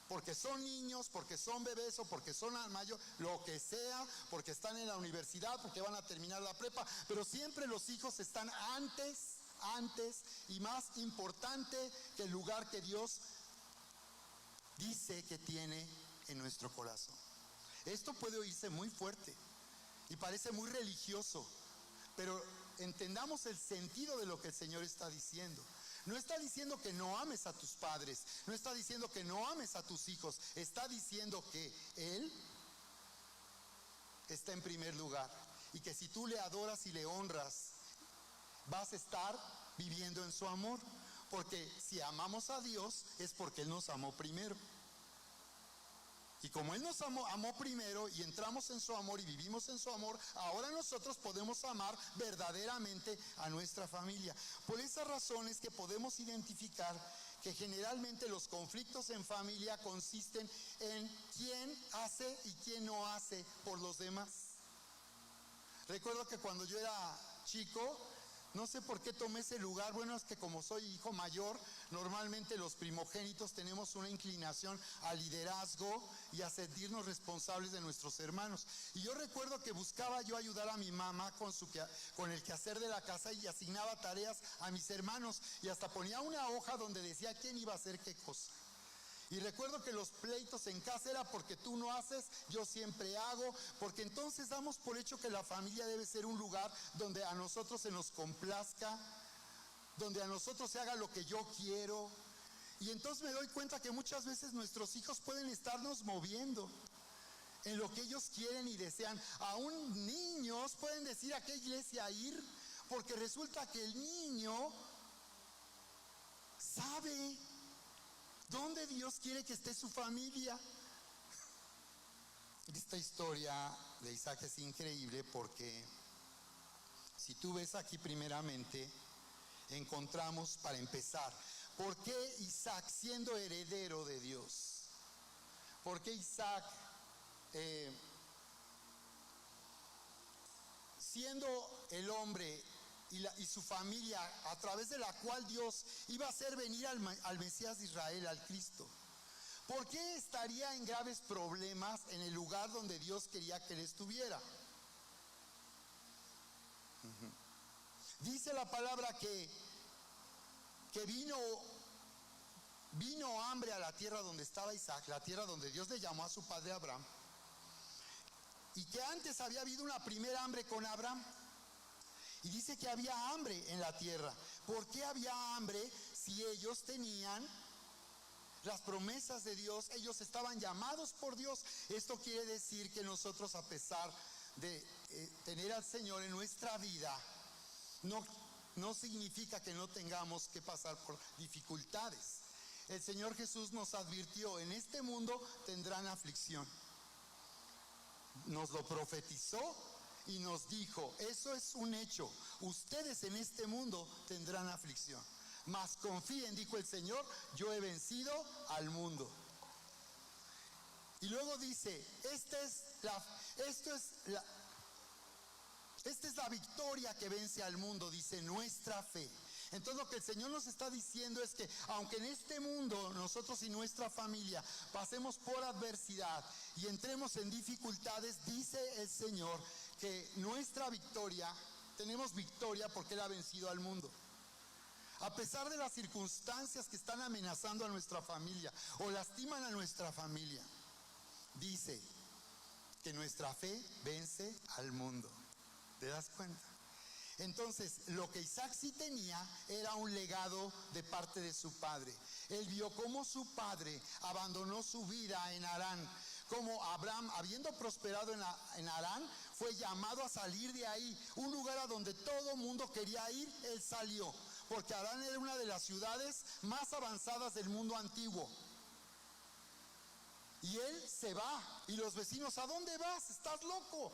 porque son niños, porque son bebés o porque son mayores, lo que sea, porque están en la universidad, porque van a terminar la prepa, pero siempre los hijos están antes y más importante que el lugar que Dios dice que tiene en nuestro corazón. Esto puede oírse muy fuerte y parece muy religioso, pero entendamos el sentido de lo que el Señor está diciendo. No está diciendo que no ames a tus padres, no está diciendo que no ames a tus hijos, está diciendo que Él está en primer lugar y que si tú le adoras y le honras, vas a estar viviendo en su amor, porque si amamos a Dios es porque Él nos amó primero. Y como Él nos amó primero y entramos en su amor y vivimos en su amor, ahora nosotros podemos amar verdaderamente a nuestra familia. Por esa razón es que podemos identificar que generalmente los conflictos en familia consisten en quién hace y quién no hace por los demás. Recuerdo que cuando yo era chico, No sé por qué tomé ese lugar. Bueno, es que como soy hijo mayor, normalmente los primogénitos tenemos una inclinación al liderazgo y a sentirnos responsables de nuestros hermanos. Y yo recuerdo que buscaba yo ayudar a mi mamá con el quehacer de la casa y asignaba tareas a mis hermanos. Y hasta ponía una hoja donde decía quién iba a hacer qué cosa. Y recuerdo que los pleitos en casa era porque tú no haces, yo siempre hago, porque entonces damos por hecho que la familia debe ser un lugar donde a nosotros se nos complazca, donde a nosotros se haga lo que yo quiero. Y entonces me doy cuenta que muchas veces nuestros hijos pueden estarnos moviendo en lo que ellos quieren y desean. Aún niños pueden decir a qué iglesia ir, porque resulta que el niño sabe ¿dónde Dios quiere que esté su familia? Esta historia de Isaac es increíble porque si tú ves aquí primeramente, encontramos para empezar, ¿por qué Isaac siendo heredero de Dios? ¿Por qué Isaac siendo el hombre y su familia a través de la cual Dios iba a hacer venir al Mesías de Israel, al Cristo? ¿Por qué estaría en graves problemas en el lugar donde Dios quería que él estuviera? Dice la palabra que vino hambre a la tierra donde estaba Isaac, la tierra donde Dios le llamó a su padre Abraham, y que antes había habido una primera hambre con Abraham. Y dice que había hambre en la tierra. ¿Por qué había hambre si ellos tenían las promesas de Dios? Ellos estaban llamados por Dios. Esto quiere decir que nosotros, a pesar de tener al Señor en nuestra vida, no significa que no tengamos que pasar por dificultades. El Señor Jesús nos advirtió, en este mundo tendrán aflicción. Nos lo profetizó y nos dijo, eso es un hecho, ustedes en este mundo tendrán aflicción, mas confíen, dijo el Señor, yo he vencido al mundo. Y luego dice, esta es la victoria que vence al mundo, dice, nuestra fe. Entonces lo que el Señor nos está diciendo es que aunque en este mundo nosotros y nuestra familia pasemos por adversidad y entremos en dificultades, dice el Señor que nuestra victoria, tenemos victoria porque Él ha vencido al mundo. A pesar de las circunstancias que están amenazando a nuestra familia o lastiman a nuestra familia, dice que nuestra fe vence al mundo. ¿Te das cuenta? Entonces, lo que Isaac sí tenía era un legado de parte de su padre. Él vio cómo su padre abandonó su vida en Harán, como Abraham, habiendo prosperado en Harán, fue llamado a salir de ahí, un lugar a donde todo mundo quería ir. Él salió, porque Harán era una de las ciudades más avanzadas del mundo antiguo. Y él se va, y los vecinos, ¿a dónde vas? ¿Estás loco?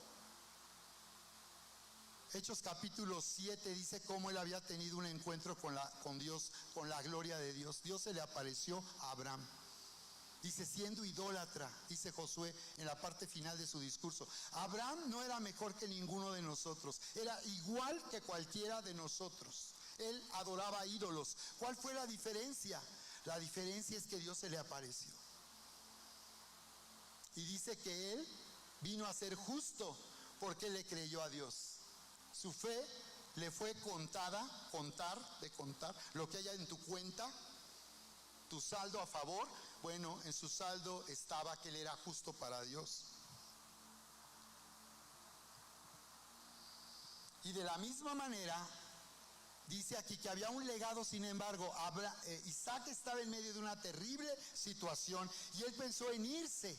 Hechos capítulo 7 dice cómo él había tenido un encuentro con Dios, con la gloria de Dios. Dios se le apareció a Abraham. Dice, siendo idólatra, dice Josué en la parte final de su discurso. Abraham no era mejor que ninguno de nosotros, era igual que cualquiera de nosotros. Él adoraba ídolos. ¿Cuál fue la diferencia? La diferencia es que Dios se le apareció. Y dice que él vino a ser justo porque le creyó a Dios. Su fe le fue contar, lo que haya en tu cuenta, tu saldo a favor. Bueno, en su saldo estaba que él era justo para Dios. Y de la misma manera, dice aquí que había un legado, sin embargo, Isaac estaba en medio de una terrible situación y él pensó en irse,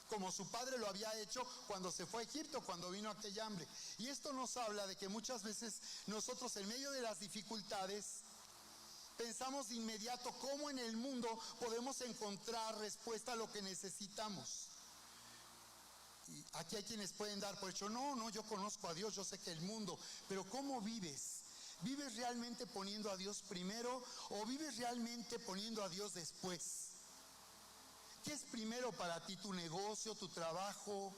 como su padre lo había hecho cuando se fue a Egipto, cuando vino aquella hambre. Y esto nos habla de que muchas veces nosotros en medio de las dificultades pensamos de inmediato cómo en el mundo podemos encontrar respuesta a lo que necesitamos. Y aquí hay quienes pueden dar por hecho, no, yo conozco a Dios, yo sé que el mundo, pero ¿cómo vives? ¿Vives realmente poniendo a Dios primero o vives realmente poniendo a Dios después? ¿Qué es primero para ti? ¿Tu negocio, tu trabajo,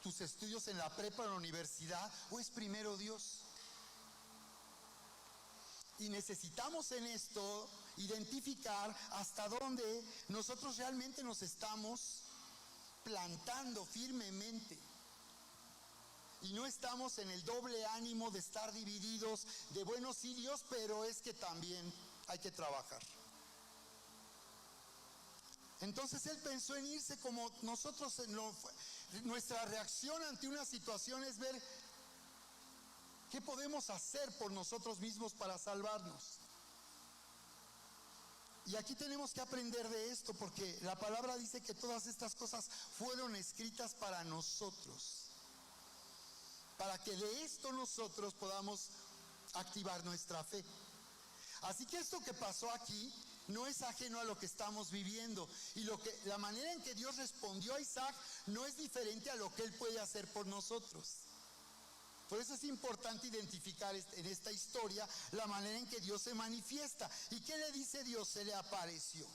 tus estudios en la prepa o en la universidad? ¿O es primero Dios? Y necesitamos en esto identificar hasta dónde nosotros realmente nos estamos plantando firmemente. Y no estamos en el doble ánimo de estar divididos de buenos sirios, pero es que también hay que trabajar. Entonces él pensó en irse como nosotros, nuestra reacción ante una situación es ver qué podemos hacer por nosotros mismos para salvarnos. Y aquí tenemos que aprender de esto, porque la palabra dice que todas estas cosas fueron escritas para nosotros, para que de esto nosotros podamos activar nuestra fe. Así que esto que pasó aquí no es ajeno a lo que estamos viviendo, y la manera en que Dios respondió a Isaac no es diferente a lo que Él puede hacer por nosotros. Por eso es importante identificar en esta historia la manera en que Dios se manifiesta. ¿Y qué le dice Dios? Se le apareció.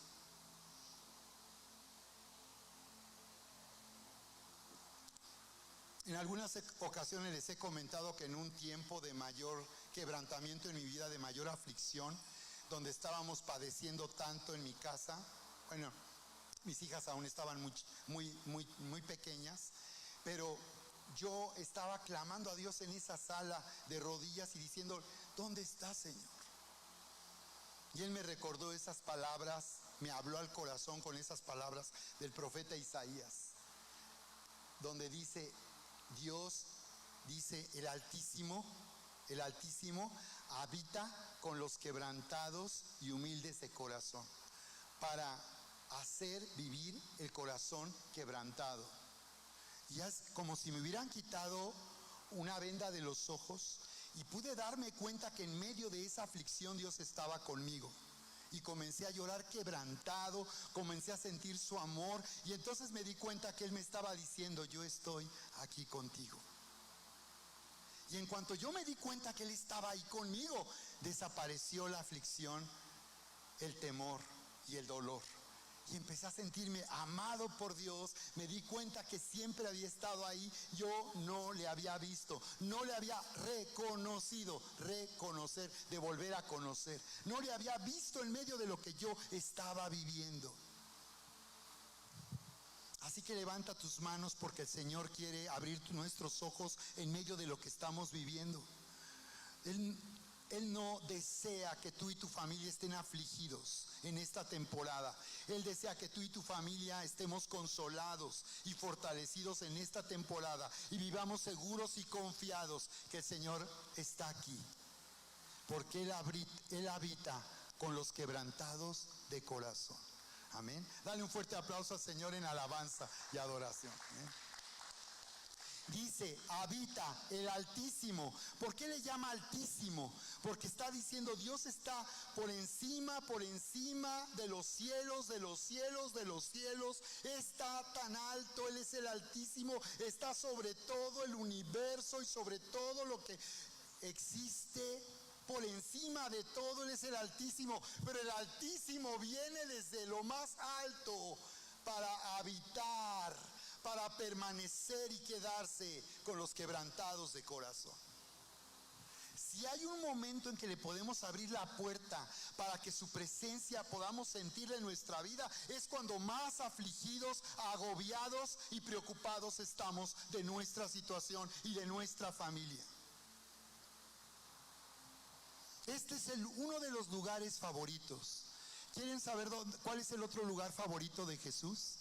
En algunas ocasiones les he comentado que en un tiempo de mayor quebrantamiento en mi vida, de mayor aflicción, donde estábamos padeciendo tanto en mi casa, bueno, mis hijas aún estaban muy pequeñas, pero yo estaba clamando a Dios en esa sala de rodillas y diciendo, ¿dónde estás, Señor? Y Él me recordó esas palabras, me habló al corazón con esas palabras del profeta Isaías, donde dice, Dios dice, el Altísimo habita con los quebrantados y humildes de corazón, para hacer vivir el corazón quebrantado. Y es como si me hubieran quitado una venda de los ojos y pude darme cuenta que en medio de esa aflicción Dios estaba conmigo. Y comencé a llorar quebrantado, comencé a sentir su amor, y entonces me di cuenta que Él me estaba diciendo, yo estoy aquí contigo. Y en cuanto yo me di cuenta que Él estaba ahí conmigo, desapareció la aflicción, el temor y el dolor. Y empecé a sentirme amado por Dios. Me di cuenta que siempre había estado ahí. Yo no le había visto, no le había reconocido, reconocer, de volver a conocer. No le había visto en medio de lo que yo estaba viviendo. Así que levanta tus manos, porque el Señor quiere abrir nuestros ojos en medio de lo que estamos viviendo. Él no desea que tú y tu familia estén afligidos en esta temporada. Él desea que tú y tu familia estemos consolados y fortalecidos en esta temporada y vivamos seguros y confiados que el Señor está aquí, porque Él habita con los quebrantados de corazón. Amén. Dale un fuerte aplauso al Señor en alabanza y adoración. Amén. Dice, habita el Altísimo. ¿Por qué le llama Altísimo? Porque está diciendo, Dios está por encima de los cielos, de los cielos, de los cielos. Está tan alto, Él es el Altísimo. Está sobre todo el universo y sobre todo lo que existe. Por encima de todo, Él es el Altísimo. Pero el Altísimo viene desde lo más alto para habitar, para permanecer y quedarse con los quebrantados de corazón. Si hay un momento en que le podemos abrir la puerta para que su presencia podamos sentirla en nuestra vida, es cuando más afligidos, agobiados y preocupados estamos de nuestra situación y de nuestra familia. Este es uno de los lugares favoritos. ¿Quieren saber cuál es el otro lugar favorito de Jesús?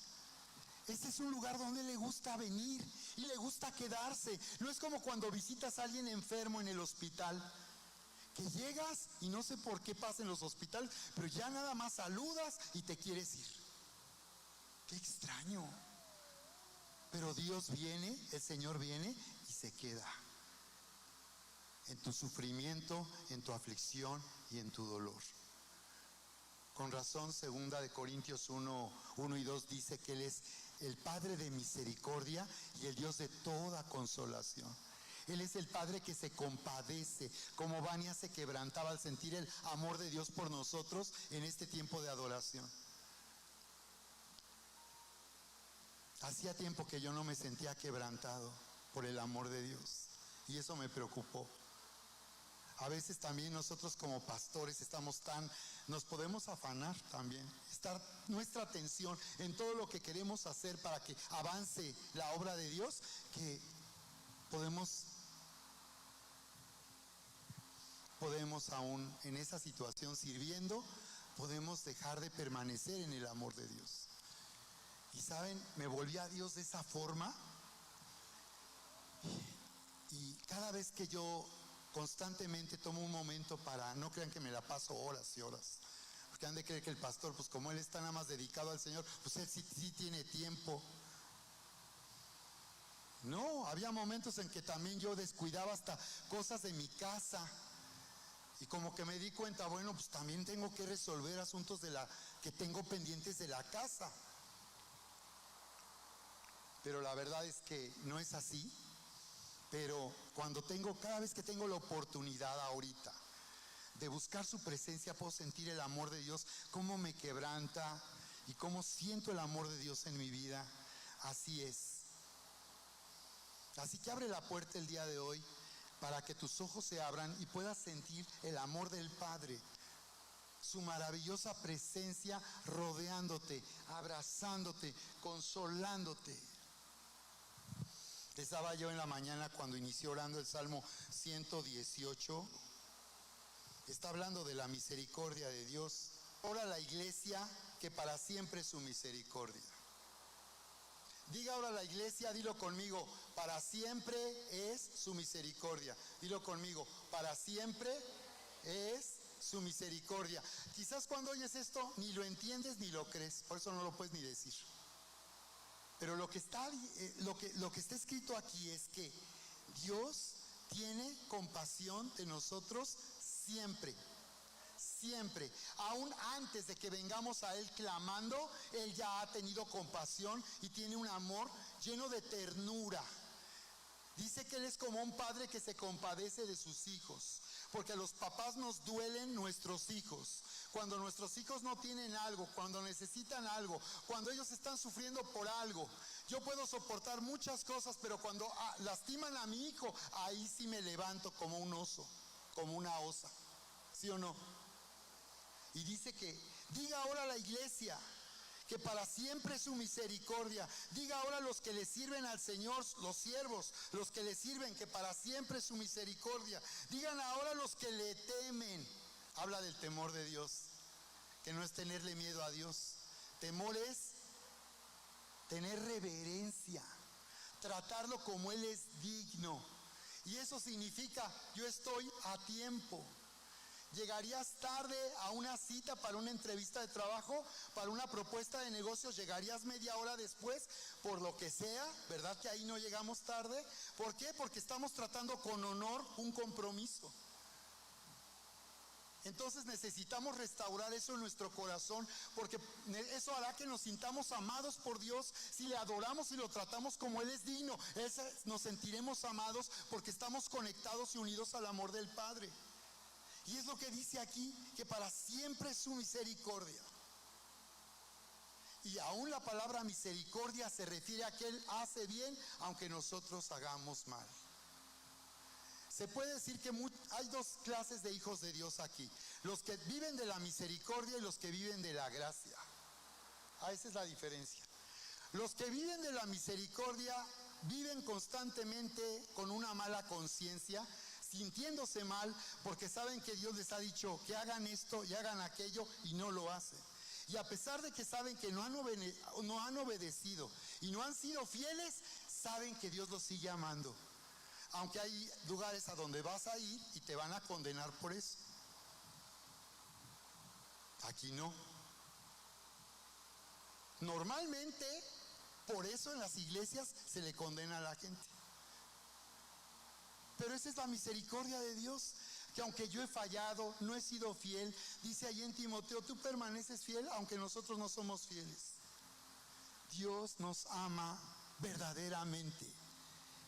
Este es un lugar donde le gusta venir y le gusta quedarse. No es como cuando visitas a alguien enfermo en el hospital, que llegas y no sé por qué pasa en los hospitales, pero ya nada más saludas y te quieres ir. Qué extraño. Pero Dios viene, el Señor viene y se queda en tu sufrimiento, en tu aflicción y en tu dolor. Con razón, 2 Corintios 1 y 2 dice que Él es el Padre de misericordia y el Dios de toda consolación. Él es el Padre que se compadece, como Vania se quebrantaba al sentir el amor de Dios por nosotros en este tiempo de adoración. Hacía tiempo que yo no me sentía quebrantado por el amor de Dios, y eso me preocupó. A veces también nosotros como pastores nos podemos afanar también, estar nuestra atención en todo lo que queremos hacer para que avance la obra de Dios, que podemos aún en esa situación sirviendo, podemos dejar de permanecer en el amor de Dios. Y saben, me volví a Dios de esa forma, y cada vez que yo constantemente tomo un momento para, no crean que me la paso horas y horas, porque han de creer que el pastor, pues como él está nada más dedicado al Señor, pues él sí tiene tiempo. No, había momentos en que también yo descuidaba hasta cosas de mi casa, y como que me di cuenta, bueno, pues también tengo que resolver asuntos que tengo pendientes de la casa. Pero la verdad es que no es así. Pero cada vez que tengo la oportunidad ahorita de buscar su presencia, puedo sentir el amor de Dios, cómo me quebranta y cómo siento el amor de Dios en mi vida. Así es. Así que abre la puerta el día de hoy para que tus ojos se abran y puedas sentir el amor del Padre, su maravillosa presencia rodeándote, abrazándote, consolándote. Estaba yo en la mañana cuando inició orando el Salmo 118. Está hablando de la misericordia de Dios. Ora la iglesia que para siempre es su misericordia. Diga ahora la iglesia, dilo conmigo, para siempre es su misericordia. Dilo conmigo, para siempre es su misericordia. Quizás cuando oyes esto ni lo entiendes ni lo crees, por eso no lo puedes ni decir. Pero lo que está escrito aquí es que Dios tiene compasión de nosotros siempre. Siempre, aún antes de que vengamos a Él clamando, Él ya ha tenido compasión y tiene un amor lleno de ternura. Dice que Él es como un padre que se compadece de sus hijos, porque a los papás nos duelen nuestros hijos. Cuando nuestros hijos no tienen algo, cuando necesitan algo, cuando ellos están sufriendo por algo, yo puedo soportar muchas cosas, pero cuando lastiman a mi hijo, ahí sí me levanto como un oso, como una osa. ¿Sí o no? Y dice que diga ahora a la iglesia que para siempre es su misericordia. Diga ahora a los que le sirven al Señor, los siervos, los que le sirven, que para siempre es su misericordia. Digan ahora a los que le temen. Habla del temor de Dios, que no es tenerle miedo a Dios. Temor es tener reverencia, tratarlo como Él es digno. Y eso significa, yo estoy a tiempo. ¿Llegarías tarde a una cita para una entrevista de trabajo, para una propuesta de negocios? ¿Llegarías media hora después? Por lo que sea, ¿verdad que ahí no llegamos tarde? ¿Por qué? Porque estamos tratando con honor un compromiso. Entonces necesitamos restaurar eso en nuestro corazón, porque eso hará que nos sintamos amados por Dios. Si le adoramos y lo tratamos como Él es digno, nos sentiremos amados porque estamos conectados y unidos al amor del Padre. Y es lo que dice aquí, que para siempre es su misericordia. Y aún la palabra misericordia se refiere a que Él hace bien aunque nosotros hagamos mal. Se puede decir que hay dos clases de hijos de Dios aquí: los que viven de la misericordia y los que viven de la gracia. Esa es la diferencia. Los que viven de la misericordia viven constantemente con una mala conciencia, sintiéndose mal porque saben que Dios les ha dicho que hagan esto y hagan aquello y no lo hacen. Y a pesar de que saben que no han obedecido y no han sido fieles, saben que Dios los sigue amando. Aunque hay lugares a donde vas a ir y te van a condenar por eso. Aquí no. Normalmente, por eso en las iglesias se le condena a la gente. Pero esa es la misericordia de Dios, que aunque yo he fallado, no he sido fiel, dice ahí en Timoteo, tú permaneces fiel aunque nosotros no somos fieles. Dios nos ama verdaderamente,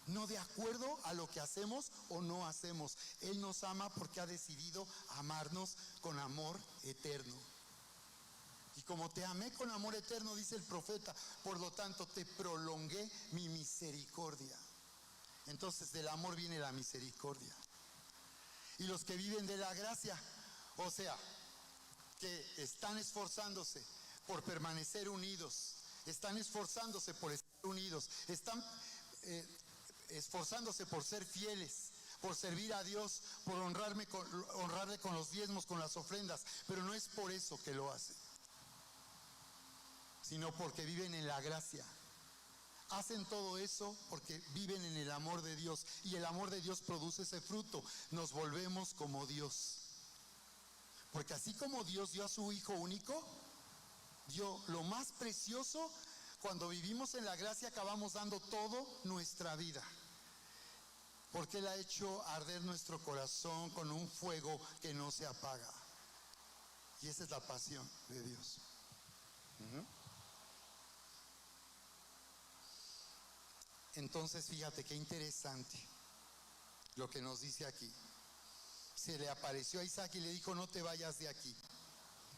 no de acuerdo a lo que hacemos o no hacemos. Él nos ama porque ha decidido amarnos con amor eterno. Y como te amé con amor eterno, dice el profeta, por lo tanto te prolongué mi misericordia. Entonces del amor viene la misericordia. y los que viven de la gracia. O sea, que están esforzándose por permanecer unidos, están esforzándose por estar unidos, están esforzándose por ser fieles, por servir a Dios, por honrarle con los diezmos, con las ofrendas, pero no es por eso que lo hacen, sino porque viven en la gracia. Hacen todo eso porque viven en el amor de Dios, y el amor de Dios produce ese fruto. Nos volvemos como Dios. Porque así como Dios dio a su Hijo único, dio lo más precioso. Cuando vivimos en la gracia acabamos dando todo nuestra vida. Porque Él ha hecho arder nuestro corazón con un fuego que no se apaga. Y esa es la pasión de Dios. Entonces, fíjate qué interesante lo que nos dice aquí. Se le apareció a Isaac y le dijo: no te vayas de aquí,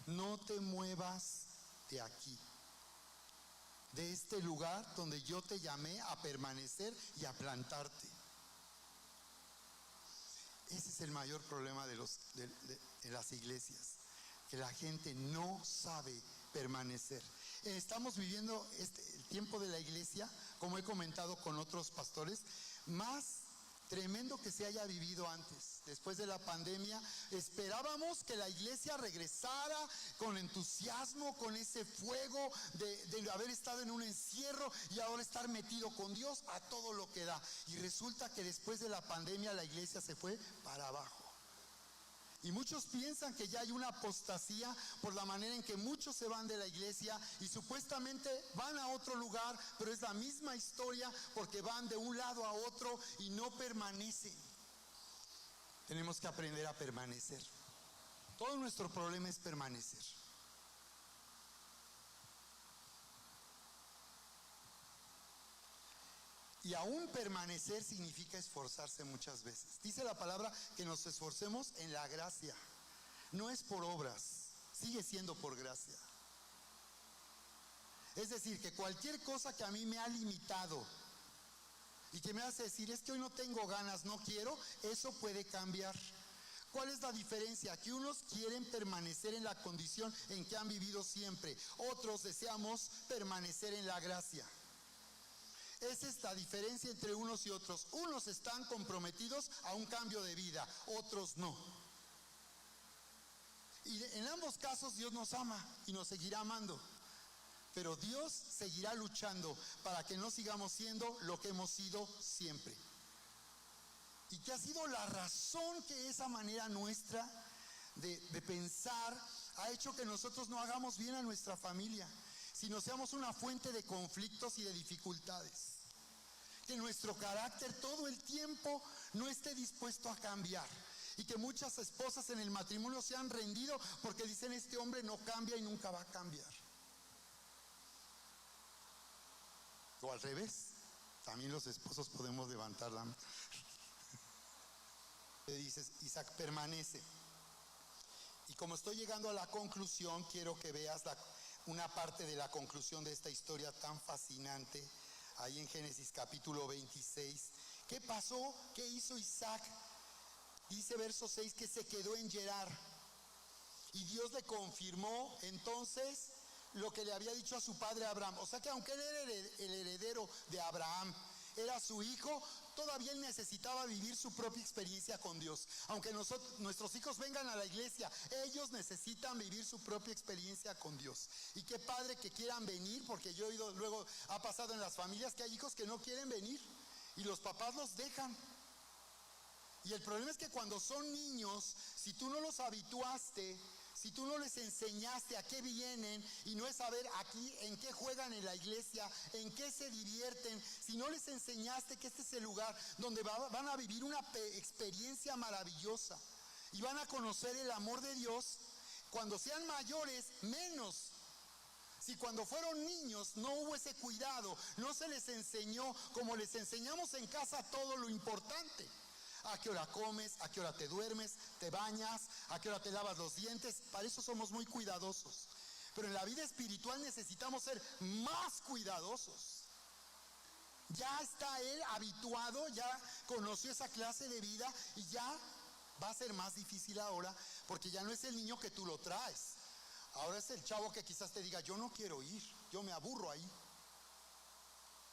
no te muevas de aquí, de este lugar donde yo te llamé a permanecer y a plantarte. Ese es el mayor problema de las iglesias, que la gente no sabe permanecer. Estamos viviendo el tiempo de la iglesia, como he comentado con otros pastores, más tremendo que se haya vivido antes. Después de la pandemia, esperábamos que la iglesia regresara con entusiasmo, con ese fuego de haber estado en un encierro y ahora estar metido con Dios a todo lo que da. Y resulta que después de la pandemia la iglesia se fue para abajo. Y muchos piensan que ya hay una apostasía por la manera en que muchos se van de la iglesia y supuestamente van a otro lugar, pero es la misma historia porque van de un lado a otro y no permanecen. Tenemos que aprender a permanecer. Todo nuestro problema es permanecer. Y aún permanecer significa esforzarse muchas veces. Dice la palabra que nos esforcemos en la gracia. No es por obras, sigue siendo por gracia. Es decir, que cualquier cosa que a mí me ha limitado y que me hace decir: es que hoy no tengo ganas, no quiero, eso puede cambiar. ¿Cuál es la diferencia? Que unos quieren permanecer en la condición en que han vivido siempre, otros deseamos permanecer en la gracia. Esa es la diferencia entre unos y otros. Unos están comprometidos a un cambio de vida, otros no. Y en ambos casos Dios nos ama y nos seguirá amando. Pero Dios seguirá luchando para que no sigamos siendo lo que hemos sido siempre. Y que ha sido la razón que esa manera nuestra de pensar ha hecho que nosotros no hagamos bien a nuestra familia, sino seamos una fuente de conflictos y de dificultades. Que nuestro carácter todo el tiempo no esté dispuesto a cambiar. Y que muchas esposas en el matrimonio se han rendido porque dicen: este hombre no cambia y nunca va a cambiar. O al revés, también los esposos podemos levantar la mano. Le dices: Isaac, permanece. Y como estoy llegando a la conclusión, quiero que veas una parte de la conclusión de esta historia tan fascinante, ahí en Génesis capítulo 26. ¿Qué pasó? ¿Qué hizo Isaac? Dice verso 6 que se quedó en Gerar. Y Dios le confirmó entonces lo que le había dicho a su padre Abraham. O sea que aunque él era el heredero de Abraham, era su hijo, todavía él necesitaba vivir su propia experiencia con Dios. Aunque nuestros hijos vengan a la iglesia, ellos necesitan vivir su propia experiencia con Dios. Y qué padre que quieran venir, porque yo he oído, luego ha pasado en las familias que hay hijos que no quieren venir y los papás los dejan. Y el problema es que cuando son niños, si tú no los habituaste, si tú no les enseñaste a qué vienen, y no es saber aquí en qué juegan en la iglesia, en qué se divierten, si no les enseñaste que este es el lugar donde van a vivir una experiencia maravillosa y van a conocer el amor de Dios, cuando sean mayores, menos. Si cuando fueron niños no hubo ese cuidado, no se les enseñó como les enseñamos en casa todo lo importante. ¿A qué hora comes? ¿A qué hora te duermes? ¿Te bañas? ¿A qué hora te lavas los dientes? Para eso somos muy cuidadosos. Pero en la vida espiritual necesitamos ser más cuidadosos. Ya está él habituado, ya conoció esa clase de vida y ya va a ser más difícil ahora, porque ya no es el niño que tú lo traes. Ahora es el chavo que quizás te diga, yo no quiero ir, yo me aburro ahí,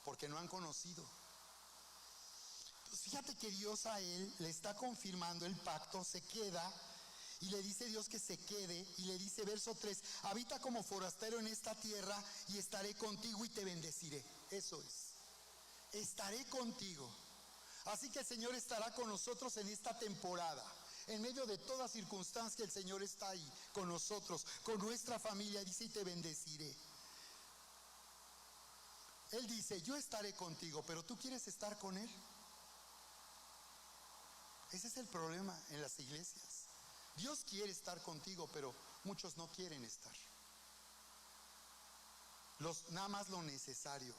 porque no han conocido. Pues fíjate que Dios a él le está confirmando el pacto, se queda y le dice Dios que se quede y le dice verso 3, habita como forastero en esta tierra y estaré contigo y te bendeciré. Eso es, estaré contigo. Así que el Señor estará con nosotros en esta temporada. En medio de toda circunstancia el Señor está ahí con nosotros, con nuestra familia, dice, y te bendeciré. Él dice, yo estaré contigo, pero ¿tú quieres estar con Él? Ese es el problema en las iglesias. Dios quiere estar contigo, pero muchos no quieren estar. Nada más lo necesario.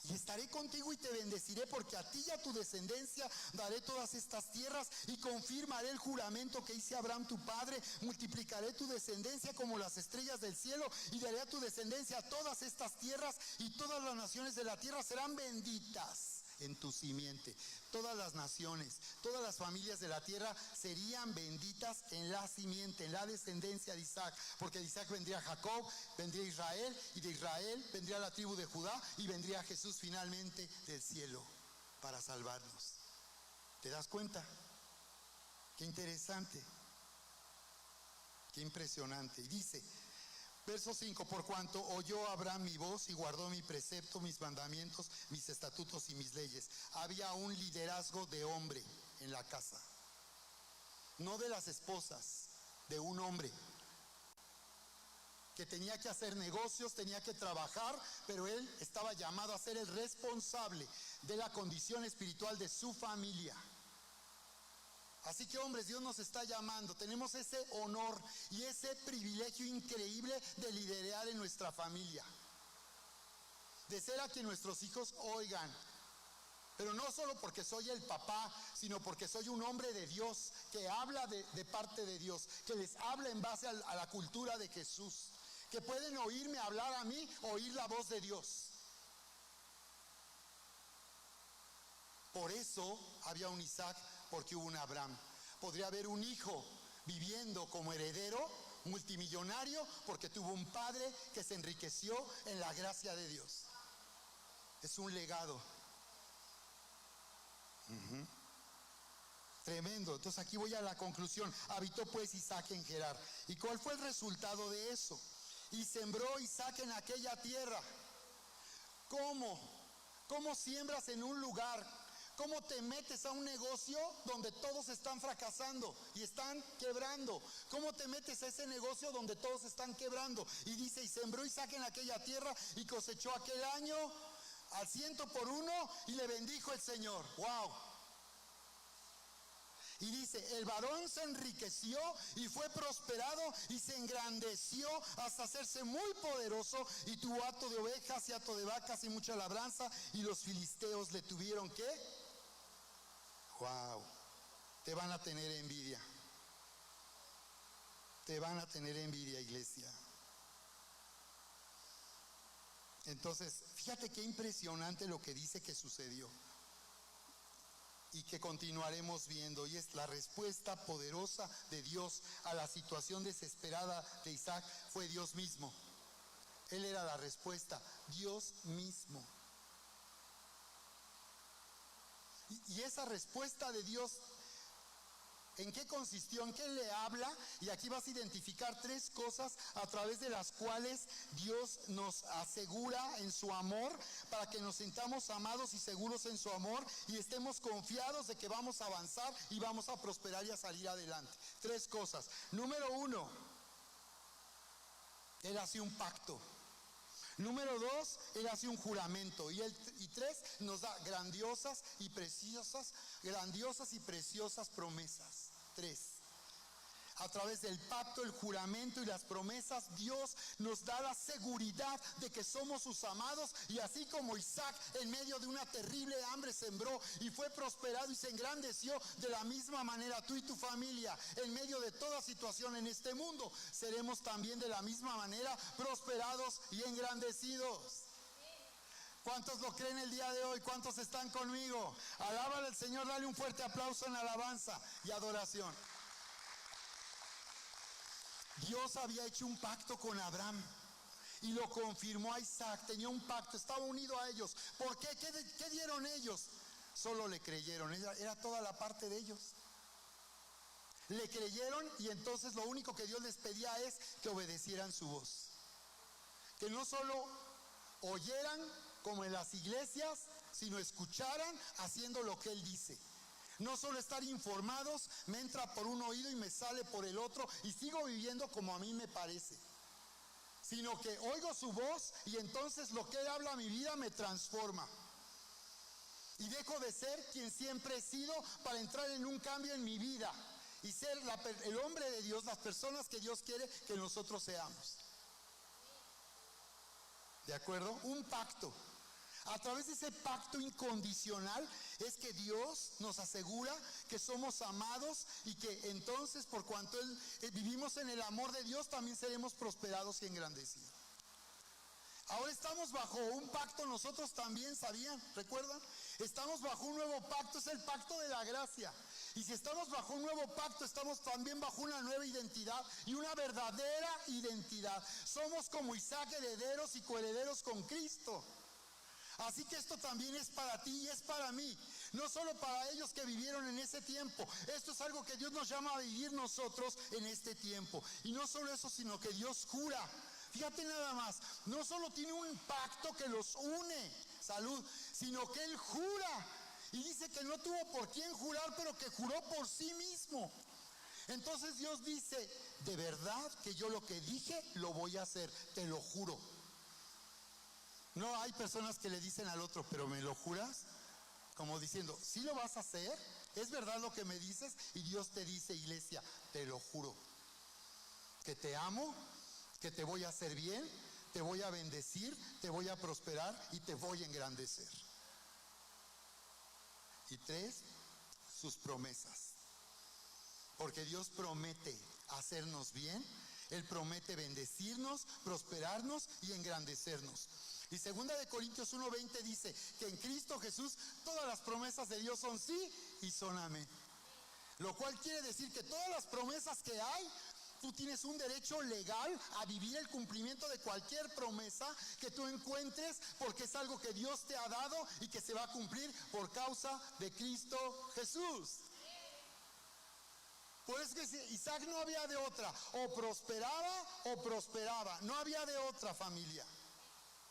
Y estaré contigo y te bendeciré, porque a ti y a tu descendencia daré todas estas tierras y confirmaré el juramento que hice a Abraham tu padre. Multiplicaré tu descendencia como las estrellas del cielo y daré a tu descendencia todas estas tierras, y todas las naciones de la tierra serán benditas en tu simiente. Todas las naciones, todas las familias de la tierra serían benditas en la simiente, en la descendencia de Isaac, porque de Isaac vendría Jacob, vendría Israel, y de Israel vendría la tribu de Judá, y vendría Jesús finalmente del cielo para salvarnos. ¿Te das cuenta? Qué interesante, qué impresionante. Y dice, verso 5, por cuanto oyó Abraham mi voz y guardó mi precepto, mis mandamientos, mis estatutos y mis leyes. Había un liderazgo de hombre en la casa, no de las esposas, de un hombre que tenía que hacer negocios, tenía que trabajar, pero él estaba llamado a ser el responsable de la condición espiritual de su familia. Así que, hombres, Dios nos está llamando. Tenemos ese honor y ese privilegio increíble de liderar en nuestra familia, de ser a quien nuestros hijos oigan. Pero no solo porque soy el papá, sino porque soy un hombre de Dios, que habla de parte de Dios, que les habla en base a la cultura de Jesús, que pueden oírme hablar a mí, oír la voz de Dios. Por eso había un Isaac, porque hubo un Abraham. Podría haber un hijo viviendo como heredero, multimillonario, porque tuvo un padre que se enriqueció en la gracia de Dios. Es un legado. Tremendo. Entonces aquí voy a la conclusión. Habitó pues Isaac en Gerar. ¿Y cuál fue el resultado de eso? Y sembró Isaac en aquella tierra. ¿Cómo? ¿Cómo siembras en un lugar? ¿Cómo te metes a un negocio donde todos están fracasando y están quebrando? ¿Cómo te metes a ese negocio donde todos están quebrando? Y dice, y sembró Isaac en aquella tierra y cosechó aquel año al 100 por 1 y le bendijo el Señor. ¡Wow! Y dice, el varón se enriqueció y fue prosperado y se engrandeció hasta hacerse muy poderoso, y tuvo hato de ovejas y hato de vacas y mucha labranza, y los filisteos le tuvieron ¿qué? Wow, te van a tener envidia. Te van a tener envidia, iglesia. Entonces, fíjate qué impresionante lo que dice que sucedió y que continuaremos viendo, y es la respuesta poderosa de Dios a la situación desesperada de Isaac. Fue Dios mismo. Él era la respuesta, Dios mismo. Y esa respuesta de Dios, ¿en qué consistió? ¿En qué le habla? Y aquí vas a identificar tres cosas a través de las cuales Dios nos asegura en su amor, para que nos sintamos amados y seguros en su amor y estemos confiados de que vamos a avanzar y vamos a prosperar y a salir adelante. Tres cosas. Número 1, Él hace un pacto. Número 2, Él hace un juramento. Y 3, nos da grandiosas y preciosas promesas. 3. A través del pacto, el juramento y las promesas, Dios nos da la seguridad de que somos sus amados. Y así como Isaac en medio de una terrible hambre sembró y fue prosperado y se engrandeció, de la misma manera tú y tu familia, en medio de toda situación en este mundo, seremos también de la misma manera prosperados y engrandecidos. ¿Cuántos lo creen el día de hoy? ¿Cuántos están conmigo? Alábale al Señor, dale un fuerte aplauso en alabanza y adoración. Dios había hecho un pacto con Abraham y lo confirmó a Isaac. Tenía un pacto, estaba unido a ellos. ¿Por qué? ¿Qué dieron ellos? Solo le creyeron, era toda la parte de ellos. Le creyeron y entonces lo único que Dios les pedía es que obedecieran su voz. Que no solo oyeran como en las iglesias, sino escucharan haciendo lo que Él dice. No solo estar informados, me entra por un oído y me sale por el otro y sigo viviendo como a mí me parece. Sino que oigo su voz y entonces lo que Él habla a mi vida me transforma. Y dejo de ser quien siempre he sido para entrar en un cambio en mi vida y ser el hombre de Dios, las personas que Dios quiere que nosotros seamos. ¿De acuerdo? Un pacto. A través de ese pacto incondicional es que Dios nos asegura que somos amados y que entonces por cuanto vivimos en el amor de Dios también seremos prosperados y engrandecidos. Ahora estamos bajo un pacto nosotros también, ¿sabían? ¿Recuerdan? Estamos bajo un nuevo pacto, es el pacto de la gracia. Y si estamos bajo un nuevo pacto, estamos también bajo una nueva identidad y una verdadera identidad. Somos como Isaac, herederos y coherederos con Cristo. Así que esto también es para ti y es para mí, no solo para ellos que vivieron en ese tiempo. Esto es algo que Dios nos llama a vivir nosotros en este tiempo. Y no solo eso, sino que Dios jura. Fíjate nada más, no solo tiene un pacto que los une, salud, sino que Él jura. Y dice que no tuvo por quién jurar, pero que juró por sí mismo. Entonces Dios dice, de verdad que yo lo que dije lo voy a hacer, te lo juro. No hay personas que le dicen al otro, pero ¿me lo juras? Como diciendo, ¿sí lo vas a hacer? ¿Es verdad lo que me dices? Y Dios te dice, iglesia, te lo juro, que te amo, que te voy a hacer bien, te voy a bendecir, te voy a prosperar y te voy a engrandecer. Y 3, sus promesas. Porque Dios promete hacernos bien, Él promete bendecirnos, prosperarnos y engrandecernos. Y 2 Corintios 1:20 dice que en Cristo Jesús todas las promesas de Dios son sí y son amén. Lo cual quiere decir que todas las promesas que hay, tú tienes un derecho legal a vivir el cumplimiento de cualquier promesa que tú encuentres, porque es algo que Dios te ha dado y que se va a cumplir por causa de Cristo Jesús. Por eso que Isaac no había de otra, o prosperaba, no había de otra, familia.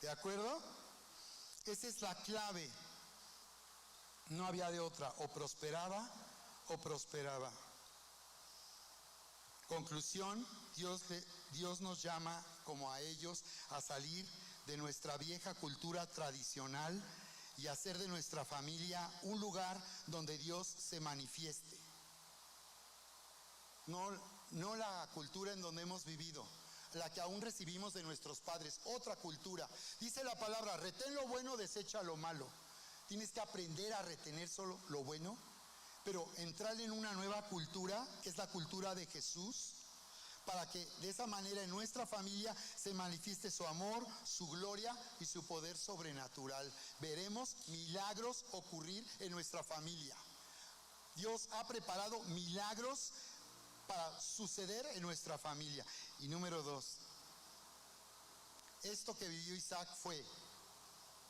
¿De acuerdo? Esa es la clave. No había de otra, o prosperaba. Conclusión, Dios nos llama como a ellos a salir de nuestra vieja cultura tradicional y hacer de nuestra familia un lugar donde Dios se manifieste. No la cultura en donde hemos vivido, la que aún recibimos de nuestros padres, otra cultura. Dice la palabra, retén lo bueno, desecha lo malo. Tienes que aprender a retener solo lo bueno, pero entrar en una nueva cultura, que es la cultura de Jesús, para que de esa manera en nuestra familia se manifieste su amor, su gloria y su poder sobrenatural. Veremos milagros ocurrir en nuestra familia. Dios ha preparado milagros para suceder en nuestra familia. Y número 2, esto que vivió Isaac fue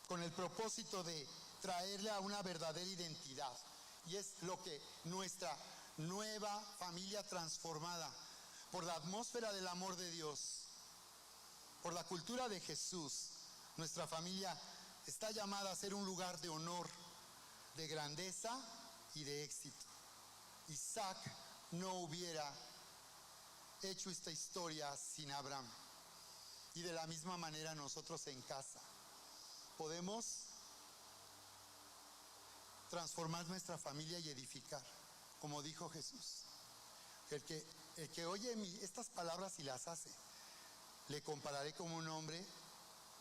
con el propósito de traerle a una verdadera identidad, y es lo que nuestra nueva familia transformada por la atmósfera del amor de Dios, por la cultura de Jesús, nuestra familia está llamada a ser un lugar de honor, de grandeza y de éxito. Isaac no hubiera hecho esta historia sin Abraham. Y de la misma manera nosotros en casa podemos transformar nuestra familia y edificar, como dijo Jesús. El que oye estas palabras y las hace, le compararé como un hombre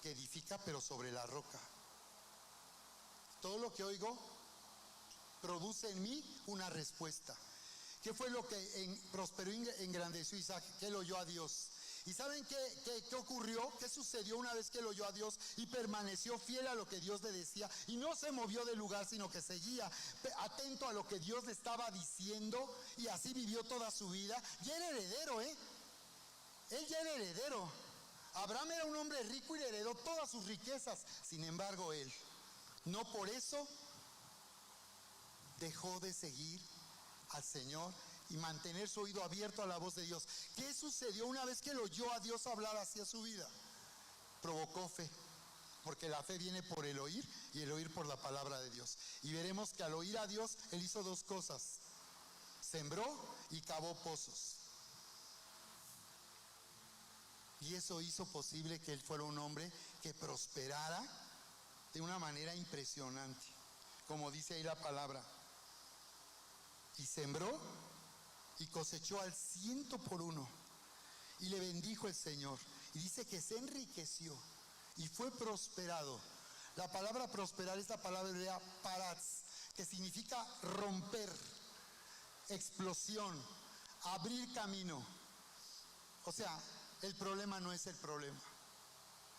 que edifica pero sobre la roca. Todo lo que oigo produce en mí una respuesta. ¿Qué fue lo que prosperó y engrandeció Isaac? Que él oyó a Dios. ¿Y saben qué ocurrió? ¿Qué sucedió una vez que él oyó a Dios y permaneció fiel a lo que Dios le decía? Y no se movió del lugar, sino que seguía atento a lo que Dios le estaba diciendo, y así vivió toda su vida. Ya era heredero, Él ya era heredero. Abraham era un hombre rico y le heredó todas sus riquezas. Sin embargo, él no por eso dejó de seguir al Señor y mantener su oído abierto a la voz de Dios. ¿Qué sucedió una vez que lo oyó a Dios hablar hacia su vida? Provocó fe, porque la fe viene por el oír y el oír por la palabra de Dios. Y veremos que al oír a Dios, él hizo dos cosas: sembró y cavó pozos. Y eso hizo posible que él fuera un hombre que prosperara de una manera impresionante, como dice ahí la palabra. Y sembró y cosechó al 100 por 1. Y le bendijo el Señor. Y dice que se enriqueció y fue prosperado. La palabra prosperar es la palabra hebrea paratz, que significa romper, explosión, abrir camino. O sea, el problema no es el problema.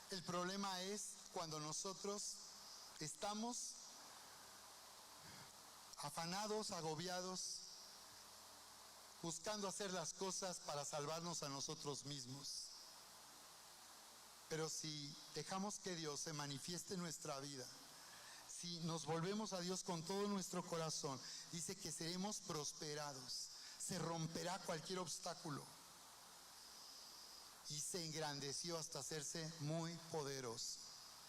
El problema es cuando nosotros estamos afanados, agobiados, buscando hacer las cosas para salvarnos a nosotros mismos. Pero si dejamos que Dios se manifieste en nuestra vida, si nos volvemos a Dios con todo nuestro corazón, dice que seremos prosperados, se romperá cualquier obstáculo. Y se engrandeció hasta hacerse muy poderoso.